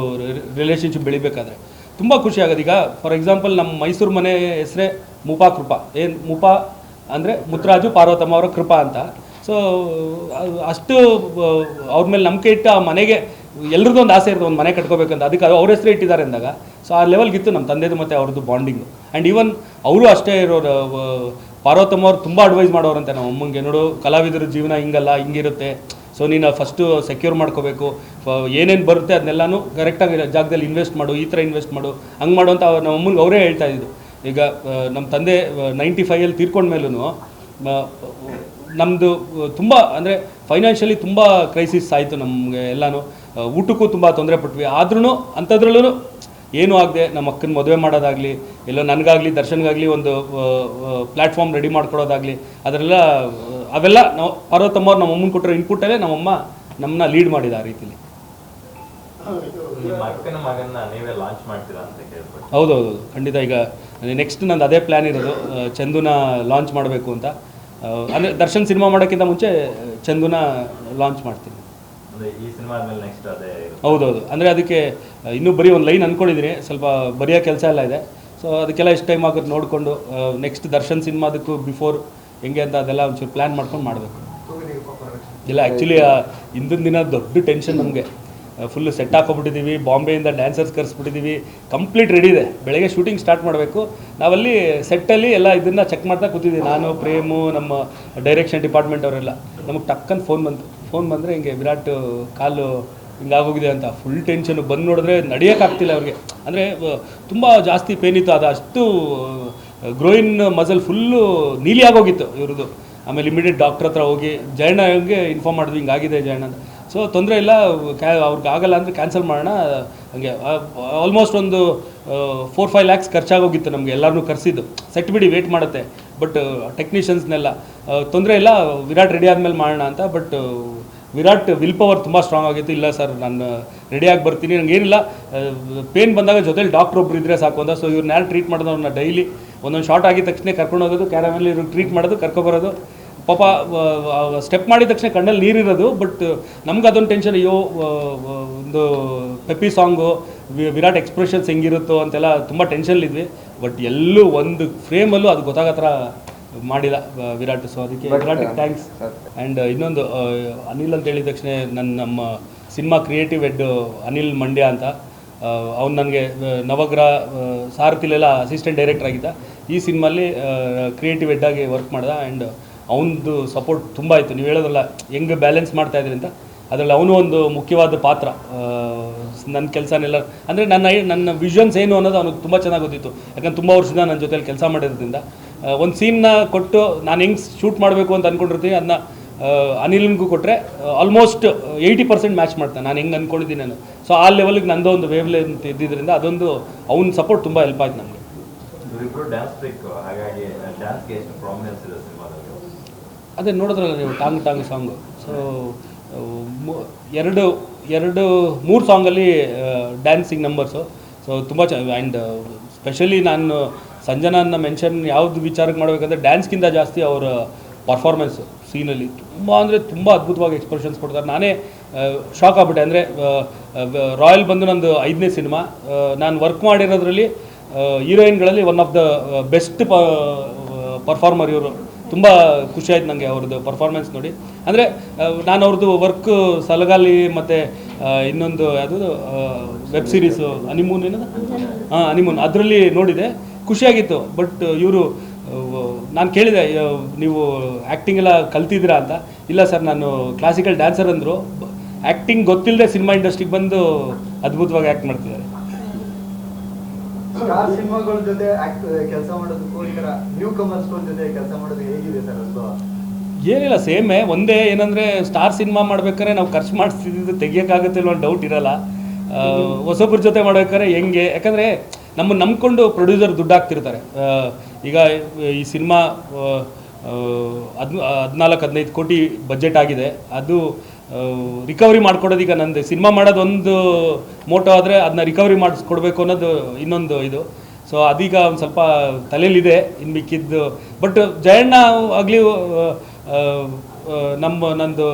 ರಿಲೇಷನ್ಶಿಪ್ ಬೆಳಿಬೇಕಾದ್ರೆ ತುಂಬ ಖುಷಿ ಆಗೋದು. ಈಗ ಫಾರ್ ಎಕ್ಸಾಂಪಲ್ ನಮ್ಮ ಮೈಸೂರು ಮನೆ ಹೆಸರೇ ಮುಪಾ ಕೃಪಾ. ಏನು ಮುಪಾ ಅಂದರೆ ಮುತ್ತರಾಜು ಪಾರ್ವತಮ್ಮ ಅವರ ಕೃಪಾ ಅಂತ. ಸೊ ಅಷ್ಟು ಅವ್ರ ಮೇಲೆ ನಂಬಿಕೆ ಇಟ್ಟು ಆ ಮನೆಗೆ ಎಲ್ರದ್ದು ಒಂದು ಆಸೆ ಇರ್ತದೆ, ಒಂದು ಮನೆ ಕಟ್ಕೋಬೇಕಂತ. ಅದಕ್ಕೆ ಅವ್ರ ಹೆಸರೇ ಇಟ್ಟಿದ್ದಾರೆ ಅಂದಾಗ ಸೊ ಆ ಲೆವೆಲ್ಗಿತ್ತು ನಮ್ಮ ತಂದೆದು ಮತ್ತು ಅವ್ರದ್ದು ಬಾಂಡಿಂಗು. ಆ್ಯಂಡ್ ಈವನ್ ಅವರು ಅಷ್ಟೇ ಇರೋರು. ಪಾರ್ವತಮ್ಮ ಅವ್ರು ತುಂಬ ಅಡ್ವೈಸ್ ಮಾಡೋರಂತೆ ನಮ್ಮ ಅಮ್ಮಂಗೆ, ನೋಡು ಕಲಾವಿದರ ಜೀವನ ಹಿಂಗಲ್ಲ, ಹಿಂಗಿರುತ್ತೆ, ಸೊ ನೀನು ಫಸ್ಟು ಸೆಕ್ಯೂರ್ ಮಾಡ್ಕೋಬೇಕು, ಏನೇನು ಬರುತ್ತೆ ಅದನ್ನೆಲ್ಲನೂ ಕರೆಕ್ಟಾಗಿ ಜಾಗದಲ್ಲಿ ಇನ್ವೆಸ್ಟ್ ಮಾಡು, ಈ ಥರ ಇನ್ವೆಸ್ಟ್ ಮಾಡು, ಹಂಗೆ ಮಾಡು ಅಂತ ನಮ್ಮ ಅಮ್ಮಂಗೆ ಅವರೇ ಹೇಳ್ತಾ ಇದ್ದು. ಈಗ ನಮ್ಮ ತಂದೆ 95 ತೀರ್ಕೊಂಡ್ಮೇಲೂ ನಮ್ಮದು ತುಂಬ ಅಂದರೆ ಫೈನಾನ್ಷಿಯಲಿ ತುಂಬ ಕ್ರೈಸಿಸ್ ಆಯಿತು ನಮಗೆ ಎಲ್ಲನೂ. ಊಟಕ್ಕೂ ತುಂಬ ತೊಂದರೆ ಪಟ್ವಿ. ಆದ್ರೂ ಅಂಥದ್ರಲ್ಲೂ ಏನೂ ಆಗದೆ ನಮ್ಮ ಅಕ್ಕನ ಮದುವೆ ಮಾಡೋದಾಗಲಿ, ಎಲ್ಲೋ ನನಗಾಗಲಿ ದರ್ಶನ್ಗಾಗಲಿ ಒಂದು ಪ್ಲ್ಯಾಟ್ಫಾರ್ಮ್ ರೆಡಿ ಮಾಡ್ಕೊಡೋದಾಗಲಿ, ಅವೆಲ್ಲ ನಾವು ಪಾರ್ವತಮ್ಮವ್ರು ನಮ್ಮ ಅಮ್ಮನ ಕೊಟ್ಟಿರೋ ಇನ್ಪುಟ್ಟಲ್ಲೇ ನಮ್ಮಮ್ಮ ನಮ್ಮನ್ನ ಲೀಡ್ ಮಾಡಿದ ಆ ರೀತಿಲಿ. ನಿಮ್ಮ ಅಕ್ಕನ ಮಗನ್ನ ನೀವೇ ಲಾಂಚ್ ಮಾಡ್ತೀರಾ ಅಂತ ಕೇಳ್ಬಿಟ್ಟು? ಹೌದೌದು, ಖಂಡಿತ. ಈಗ ನೆಕ್ಸ್ಟ್ ನಂದು ಅದೇ ಪ್ಲ್ಯಾನ್ ಇರೋದು, ಚಂದುನ ಲಾಂಚ್ ಮಾಡಬೇಕು ಅಂತ. ಅಂದರೆ ದರ್ಶನ್ ಸಿನಿಮಾ ಮಾಡೋಕ್ಕಿಂತ ಮುಂಚೆ ಚಂದುನ ಲಾಂಚ್ ಮಾಡ್ತೀನಿ. ಈ ಸಿನಿಮಾ ಆದ್ಮೇಲೆ ನೆಕ್ಸ್ಟ್ ಅದೇ? ಹೌದೌದು. ಅಂದರೆ ಅದಕ್ಕೆ ಇನ್ನೂ ಬರೀ ಒಂದು ಲೈನ್ ಅಂದ್ಕೊಂಡಿದ್ದೀನಿ, ಸ್ವಲ್ಪ ಬರೆಯೋ ಕೆಲಸ ಎಲ್ಲ ಇದೆ. ಸೊ ಅದಕ್ಕೆಲ್ಲ ಎಷ್ಟು ಟೈಮ್ ಆಗುತ್ತೆ ನೋಡಿಕೊಂಡು ನೆಕ್ಸ್ಟ್ ದರ್ಶನ್ ಸಿನಿಮಾದಕ್ಕೂ ಬಿಫೋರ್ ಹೆಂಗೆ ಅಂತ ಅದೆಲ್ಲ ಒಂಚೂರು ಪ್ಲ್ಯಾನ್ ಮಾಡ್ಕೊಂಡು ಮಾಡಬೇಕು. ಇಲ್ಲ, ಆ್ಯಕ್ಚುಲಿ ಹಿಂದಿನ ದಿನ ದೊಡ್ಡ ಟೆನ್ಷನ್ ನಮಗೆ. ಫುಲ್ಲು ಸೆಟ್ ಹಾಕೊಬಿಟ್ಟಿದ್ದೀವಿ, ಬಾಂಬೆಯಿಂದ ಡ್ಯಾನ್ಸರ್ಸ್ ಕರೆಸ್ಬಿಟ್ಟಿದ್ದೀವಿ, ಕಂಪ್ಲೀಟ್ ರೆಡಿ ಇದೆ. ಬೆಳಗ್ಗೆ ಶೂಟಿಂಗ್ ಸ್ಟಾರ್ಟ್ ಮಾಡಬೇಕು. ನಾವಲ್ಲಿ ಸೆಟ್ಟಲ್ಲಿ ಎಲ್ಲ ಇದನ್ನು ಚೆಕ್ ಮಾಡ್ತಾ ಕೂತಿದ್ದೀವಿ, ನಾನು, ಪ್ರೇಮು, ನಮ್ಮ ಡೈರೆಕ್ಷನ್ ಡಿಪಾರ್ಟ್ಮೆಂಟ್ ಅವರೆಲ್ಲ. ನಮಗೆ ಟಕ್ಕಂತ ಫೋನ್ ಬಂದರೆ ಹಿಂಗೆ ವಿರಾಟ್ ಕಾಲು ಹಿಂಗಾಗೋಗಿದೆ ಅಂತ. Full tension. ಬಂದು ನೋಡಿದ್ರೆ ನಡೆಯೋಕ್ಕಾಗ್ತಿಲ್ಲ ಅವ್ರಿಗೆ. ಅಂದರೆ ತುಂಬ ಜಾಸ್ತಿ ಪೇನ್ ಇತ್ತು. ಅದು ಅಷ್ಟು ಗ್ರೋಯಿನ್ ಮಸಲ್ ಫುಲ್ಲು ನೀಲಿ ಆಗೋಗಿತ್ತು ಇವ್ರದ್ದು. ಆಮೇಲೆ ಇಮಿಡಿಯೇಟ್ ಡಾಕ್ಟ್ರ್ ಹತ್ರ ಹೋಗಿ ಜಯಣ್ಣಗೆ ಇನ್ಫಾರ್ಮ್ ಮಾಡಿದ್ವಿ, ಹಿಂಗಾಗಿದೆ ಜಯಣ್ಣ ಅಂತ. ಸೊ ತೊಂದರೆ ಇಲ್ಲ, ಅವ್ರಿಗೆ ಆಗಲ್ಲ ಅಂದರೆ ಕ್ಯಾನ್ಸಲ್ ಮಾಡೋಣ. ಹಾಗೆ ಆಲ್ಮೋಸ್ಟ್ ಒಂದು 4-5 ಲ್ಯಾಕ್ಸ್ ಖರ್ಚಾಗೋಗಿತ್ತು ನಮಗೆ ಎಲ್ಲರನ್ನೂ ಕರೆಸಿದ್ದು. ಸೆಟ್ ಬಿಡಿ, ವೇಟ್ ಮಾಡುತ್ತೆ, ಬಟ್ ಟೆಕ್ನಿಷಿಯನ್ಸ್ನೆಲ್ಲ ತೊಂದರೆ ಇಲ್ಲ, ವಿರಾಟ್ ರೆಡಿ ಆದಮೇಲೆ ಮಾಡೋಣ ಅಂತ. ಬಟ್ ವಿರಾಟ್ ವಿಲ್ ಪವರ್ ತುಂಬ ಸ್ಟ್ರಾಂಗ್ ಆಗಿತ್ತು. ಇಲ್ಲ ಸರ್, ನಾನು ರೆಡಿಯಾಗಿ ಬರ್ತೀನಿ, ನನಗೇನಿಲ್ಲ, ಪೇನ್ ಬಂದಾಗ ಜೊತೆಲಿ ಡಾಕ್ಟ್ರ್ ಒಬ್ರು ಇದ್ದರೆ ಸಾಕು ಅಂತ. ಸೊ ಇವ್ರನ್ನ ಯಾರು ಟ್ರೀಟ್ ಮಾಡೋದು, ಅವ್ರನ್ನ ಡೈಲಿ ಒಂದೊಂದು ಶಾರ್ಟ್ ಆಗಿದ ತಕ್ಷಣ ಕರ್ಕೊಂಡು ಹೋಗೋದು, ಕ್ಯಾರಮಲ್ಲಿ ಇವ್ರಿಗೆ ಟ್ರೀಟ್ ಮಾಡೋದು, ಕರ್ಕೊಬರೋದು. ಪಾಪ ಸ್ಟೆಪ್ ಮಾಡಿದ ತಕ್ಷಣ ಕಣ್ಣಲ್ಲಿ ನೀರಿರೋದು. ಬಟ್ ನಮ್ಗೆ ಅದೊಂದು ಟೆನ್ಷನ್, ಅಯ್ಯೋ ಒಂದು ಪೆಪ್ಪಿ ಸಾಂಗು, ವಿರಾಟ್ ಎಕ್ಸ್ಪ್ರೆಷನ್ಸ್ ಹೆಂಗಿರುತ್ತೋ ಅಂತೆಲ್ಲ ತುಂಬ ಟೆನ್ಷನ್ಲಿದ್ವಿ. ಬಟ್ ಎಲ್ಲೂ ಒಂದು ಫ್ರೇಮಲ್ಲೂ ಅದು ಗೊತ್ತಾಗೋ ಥರ ಮಾಡಿಲ್ಲ ವಿರಾಟ್. ಸೊ ಅದಕ್ಕೆ ವಿರಾಟಿಗೆ ಥ್ಯಾಂಕ್ಸ್. ಆ್ಯಂಡ್ ಇನ್ನೊಂದು ಅನಿಲ್ ಅಂತ ಹೇಳಿದ ತಕ್ಷಣ ನಮ್ಮ cinema creative head Anil Mandya ಅಂತ, ಅವ್ನು ನನಗೆ ನವಗ್ರಹ ಸಾರಥಿಲೆಲ್ಲ ಅಸಿಸ್ಟೆಂಟ್ ಡೈರೆಕ್ಟರ್ ಆಗಿದ್ದ. ಈ ಸಿನಿಮಾಲಿ ಕ್ರಿಯೇಟಿವ್ ಹೆಡ್ ಆಗಿ ವರ್ಕ್ ಮಾಡ್ದ. ಆ್ಯಂಡ್ ಅವನದು ಸಪೋರ್ಟ್ ತುಂಬ ಆಯಿತು. ನೀವು ಹೇಳೋದಲ್ಲ ಹೆಂಗೆ ಬ್ಯಾಲೆನ್ಸ್ ಮಾಡ್ತಾಯಿದ್ರಿ ಅಂತ, ಅದರಲ್ಲಿ ಅವನು ಒಂದು ಮುಖ್ಯವಾದ ಪಾತ್ರ. ನನ್ನ ಕೆಲಸನೆಲ್ಲ ಅಂದರೆ ನನ್ನ ವಿಷನ್ಸ್ ಏನು ಅನ್ನೋದು ಅವನಿಗೆ ತುಂಬ ಚೆನ್ನಾಗಿ ಗೊತ್ತಿತ್ತು. ಯಾಕಂದ್ರೆ ತುಂಬ ವರ್ಷದಿಂದ ನನ್ನ ಜೊತೆಲಿ ಕೆಲಸ ಮಾಡಿರೋದ್ರಿಂದ ಒಂದು ಸೀನ್ನ ಕೊಟ್ಟು ನಾನು ಹೆಂಗೆ ಶೂಟ್ ಮಾಡಬೇಕು ಅಂತ ಅಂದ್ಕೊಂಡಿರ್ತೀನಿ, ಅದನ್ನ ಅನಿಲ್ಗೂ ಕೊಟ್ಟರೆ ಆಲ್ಮೋಸ್ಟ್ 80% ಮ್ಯಾಚ್ ಮಾಡ್ತಾನೆ ನಾನು ಹೆಂಗೆ ಅಂದ್ಕೊಂಡಿದ್ದೀನಿ ನಾನು. ಸೊ ಆ ಲೆವೆಲ್ಗೆ ನಂದು ಒಂದು ವೇವ್ ಲೆಂತ್ ಇದ್ದಿದ್ದರಿಂದ ಅದೊಂದು ಅವ್ನ ಸಪೋರ್ಟ್ ತುಂಬ ಹೆಲ್ಪ್ ಆಯ್ತು ನಮಗೆ. ಹಾಗಾಗಿ ಡ್ಯಾನ್ಸ್ಗೆ ಎಷ್ಟು ಪ್ರಾಮಿನೆನ್ಸ್ ಇದೆ ಸಿನಿಮಾದಲ್ಲಿ? ಅದೇ ನೋಡಿದ್ರಲ್ಲ ನೀವು, ಟಾಂಗ್ ಸಾಂಗು. ಸೊ 3 ಸಾಂಗಲ್ಲಿ ಡ್ಯಾನ್ಸಿಂಗ್ ನಂಬರ್ಸು. ಸೊ ತುಂಬ ಚೆನ್ನಾಗಿ. ಆ್ಯಂಡ್ ಸ್ಪೆಷಲಿ ನಾನು ಸಂಜನಾನ ಮೆನ್ಷನ್ ಯಾವುದು ವಿಚಾರಕ್ಕೆ ಮಾಡಬೇಕಂದ್ರೆ ಡ್ಯಾನ್ಸ್ಗಿಂತ ಜಾಸ್ತಿ ಅವರ ಪರ್ಫಾರ್ಮೆನ್ಸು ಸೀನಲ್ಲಿ ತುಂಬ ಅಂದರೆ ತುಂಬ ಅದ್ಭುತವಾಗಿ ಎಕ್ಸ್ಪ್ರೆಷನ್ಸ್ ಕೊಡ್ತಾರೆ. ನಾನೇ ಶಾಕ್ ಆಗ್ಬಿಟ್ಟೆ. ಅಂದರೆ ರಾಯಲ್ ಬಂದು ನಂದು 5ನೇ ಸಿನಿಮಾ. ನಾನು ವರ್ಕ್ ಮಾಡಿರೋದ್ರಲ್ಲಿ ಹೀರೋಯಿನ್ಗಳಲ್ಲಿ one of the best performer ಇವರು. ತುಂಬ ಖುಷಿ ಆಯ್ತು ನನಗೆ ಅವ್ರದ್ದು ಪರ್ಫಾರ್ಮೆನ್ಸ್ ನೋಡಿ. ಅಂದರೆ ನಾನು ಅವ್ರದ್ದು ವರ್ಕ್ ಸಲಗಾಲಿ ಮತ್ತು ಇನ್ನೊಂದು ಯಾವುದು ವೆಬ್ ಸೀರೀಸು ಹನಿಮೂನ್ ಏನದು, ಹನಿಮೂನ್, ಅದರಲ್ಲಿ ನೋಡಿದೆ, ಖುಷಿಯಾಗಿತ್ತು. ಬಟ್ ಇವರು ನಾನು ಕೇಳಿದೆ ನೀವು ಆ್ಯಕ್ಟಿಂಗ್ ಎಲ್ಲ ಕಲ್ತಿದ್ದೀರಾ ಅಂತ. ಇಲ್ಲ ಸರ್ ನಾನು ಕ್ಲಾಸಿಕಲ್ ಡ್ಯಾನ್ಸರ್ ಅಂದರು. ಆ್ಯಕ್ಟಿಂಗ್ ಗೊತ್ತಿಲ್ಲದೆ ಸಿನಿಮಾ ಇಂಡಸ್ಟ್ರಿಗೆ ಬಂದು ಅದ್ಭುತವಾಗಿ ಆ್ಯಕ್ಟ್ ಮಾಡ್ತಿದ್ದಾರೆ. ಸ್ಟಾರ್ ಸಿನಿಮಾಗಳ ಜೊತೆ ಕೆಲಸ ಮಾಡೋದಕ್ಕೂ ಈ ತರ ನ್ಯೂ ಕಮರ್ಸ್ಗಳ ಜೊತೆ ಕೆಲಸ ಮಾಡೋದು ಹೇಗಿದೆ ಸರ್ ಅನುಭವ? ಏನಿಲ್ಲ, ಸೇಮೇ. ಒಂದೇ ಏನಂದರೆ ಸ್ಟಾರ್ ಸಿನಿಮಾ ಮಾಡ್ಬೇಕಾದ್ರೆ ನಾವು ಖರ್ಚು ಮಾಡಿಸ್ತಿದ್ದು ತೆಗಿಯೋಕ್ಕಾಗುತ್ತೆ ಅನ್ನೋ ಡೌಟ್ ಇರಲ್ಲ. ಹೊಸೊಬ್ಬರ ಜೊತೆ ಮಾಡ್ಬೇಕಾದ್ರೆ ಹೆಂಗೆ, ಯಾಕಂದರೆ ನಮ್ಮನ್ನು ನಂಬ್ಕೊಂಡು ಪ್ರೊಡ್ಯೂಸರ್ ದುಡ್ಡು ಹಾಕ್ತಿರ್ತಾರೆ. ಈಗ ಈ ಸಿನಿಮಾ 14-15 ಕೋಟಿ ಬಜೆಟ್ ಆಗಿದೆ. ಅದು ರಿಕವರಿ ಮಾಡ್ಕೊಡೋದು ಈಗ ನಂದು ಸಿನಿಮಾ ಮಾಡೋದು ಒಂದು ಮೋಟೋ ಆದರೆ ಅದನ್ನ ರಿಕವರಿ ಮಾಡಿಸ್ಕೊಡ್ಬೇಕು ಅನ್ನೋದು ಇನ್ನೊಂದು ಇದು. ಸೊ ಅದೀಗ ಒಂದು ಸ್ವಲ್ಪ ತಲೆಯಲ್ಲಿದೆ. ಇನ್ನು ಮಿಕ್ಕಿದ್ದು ಬಟ್ ಜಯಣ್ಣ ಆಗಲಿ ನಂದು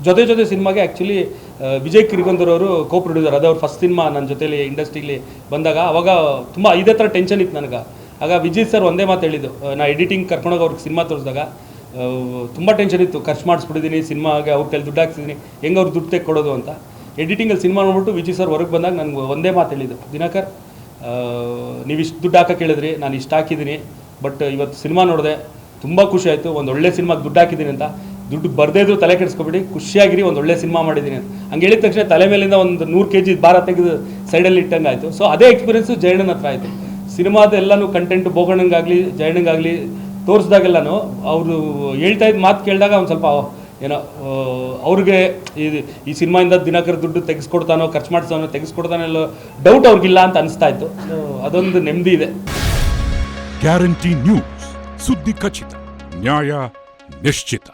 ಜೊತೆ ಸಿನಿಮಾಗೆ ಆ್ಯಕ್ಚುಲಿ ವಿಜಯ್ ಕಿರ್ಗೊಂದರ್ ಅವರು ಕೋ ಪ್ರೊಡ್ಯೂಸರ್. ಅದು ಅವ್ರ ಫಸ್ಟ್ ಸಿನಿಮಾ ನನ್ನ ಜೊತೆಲಿ ಇಂಡಸ್ಟ್ರಿಗೆ ಬಂದಾಗ ಅವಾಗ ತುಂಬ ಇದೇ ಥರ ಟೆನ್ಷನ್ ಇತ್ತು ನನಗೆ. ಆಗ ವಿಜಯ್ ಸರ್ ಒಂದೇ ಮಾತು ಹೇಳಿದ್ದು, ನಾ ಎಡಿಟಿಂಗ್ ಕರ್ಕೊಂಡೋಗಿ ಅವ್ರಿಗೆ ಸಿನಿಮಾ ತೋರಿಸಿದಾಗ ತುಂಬ ಟೆನ್ಷನ್ ಇತ್ತು. ಖರ್ಚು ಮಾಡಿಸ್ಬಿಟ್ಟಿದ್ದೀನಿ ಸಿನಿಮಾಗೆ, ಅವ್ರ ಕೈಲಿ ದುಡ್ಡು ಹಾಕ್ತಿದ್ದೀನಿ, ಹೆಂಗೆ ಅವ್ರು ದುಡ್ಡು ತೆಕ್ಕೊಡೋದು ಅಂತ. ಎಡಿಟಿಂಗಲ್ಲಿ ಸಿನಿಮಾ ನೋಡ್ಬಿಟ್ಟು ವಿಜಯ್ ಸರ್ ಹೊರಗೆ ಬಂದಾಗ ನನಗೆ ಒಂದೇ ಮಾತು ಹೇಳಿದ್ದು, ದಿನಕರ್ ನೀವು ಇಷ್ಟು ದುಡ್ಡು ಹಾಕಕ್ಕೆ ಹೇಳಿದ್ರಿ, ನಾನು ಇಷ್ಟು ಹಾಕಿದ್ದೀನಿ, ಬಟ್ ಇವತ್ತು ಸಿನಿಮಾ ನೋಡಿದೆ, ತುಂಬ ಖುಷಿ ಆಯಿತು, ಒಂದು ಒಳ್ಳೆ ಸಿನಿಮಾಗೆ ದುಡ್ಡು ಹಾಕಿದ್ದೀನಿ ಅಂತ. ದುಡ್ಡು ಬರದೇ ಇದ್ರು ತಲೆ ಕೆಡಿಸ್ಕೊಬೇಡಿ, ಖುಷಿಯಾಗಿರಿ, ಒಂದು ಒಳ್ಳೆ ಸಿನಿಮಾ ಮಾಡಿದ್ದೀನಿ ಅಂತ. ಹಂಗೆ ಹೇಳಿದ ತಕ್ಷಣ ತಲೆ ಮೇಲಿಂದ ಒಂದು 100 kg ಭಾರ ತೆಗೆದು ಸೈಡಲ್ಲಿ ಇಟ್ಟಂಗೆ ಆಯಿತು. ಸೊ ಅದೇ ಎಕ್ಸ್ಪೀರಿಯೆನ್ಸು ಜಯಣ್ಣನ ಹತ್ರ ಆಯಿತು. ಸಿನಿಮಾದ ಎಲ್ಲನೂ ಕಂಟೆಂಟ್ ಬೋಗಣ್ಣಂಗಾಗಲಿ ಜಯಣ್ಣಂಗಾಗಲಿ ತೋರಿಸಿದಾಗೆಲ್ಲನೂ ಅವರು ಹೇಳ್ತಾ ಇದ್ದ ಮಾತು ಕೇಳಿದಾಗ ಒಂದು ಸ್ವಲ್ಪ ಏನೋ ಅವ್ರಿಗೆ ಈ ಸಿನಿಮಾಯಿಂದ ದಿನಕರ್ ದುಡ್ಡು ತೆಗೆಸ್ಕೊಡ್ತಾನೋ, ಖರ್ಚು ಮಾಡಿಸ್ತಾನೋ, ತೆಗೆಸ್ಕೊಡ್ತಾನೋ ಎಲ್ಲೋ ಡೌಟ್ ಅವ್ರಿಗಿಲ್ಲ ಅಂತ ಅನಿಸ್ತಾ ಇತ್ತು. ಅದೊಂದು ನೆಮ್ಮದಿ ಇದೆ. ಗ್ಯಾರಂಟಿ ನ್ಯೂಸ್, ಸುದ್ದಿ ಖಚಿತ, ನ್ಯಾಯ ನಿಶ್ಚಿತ.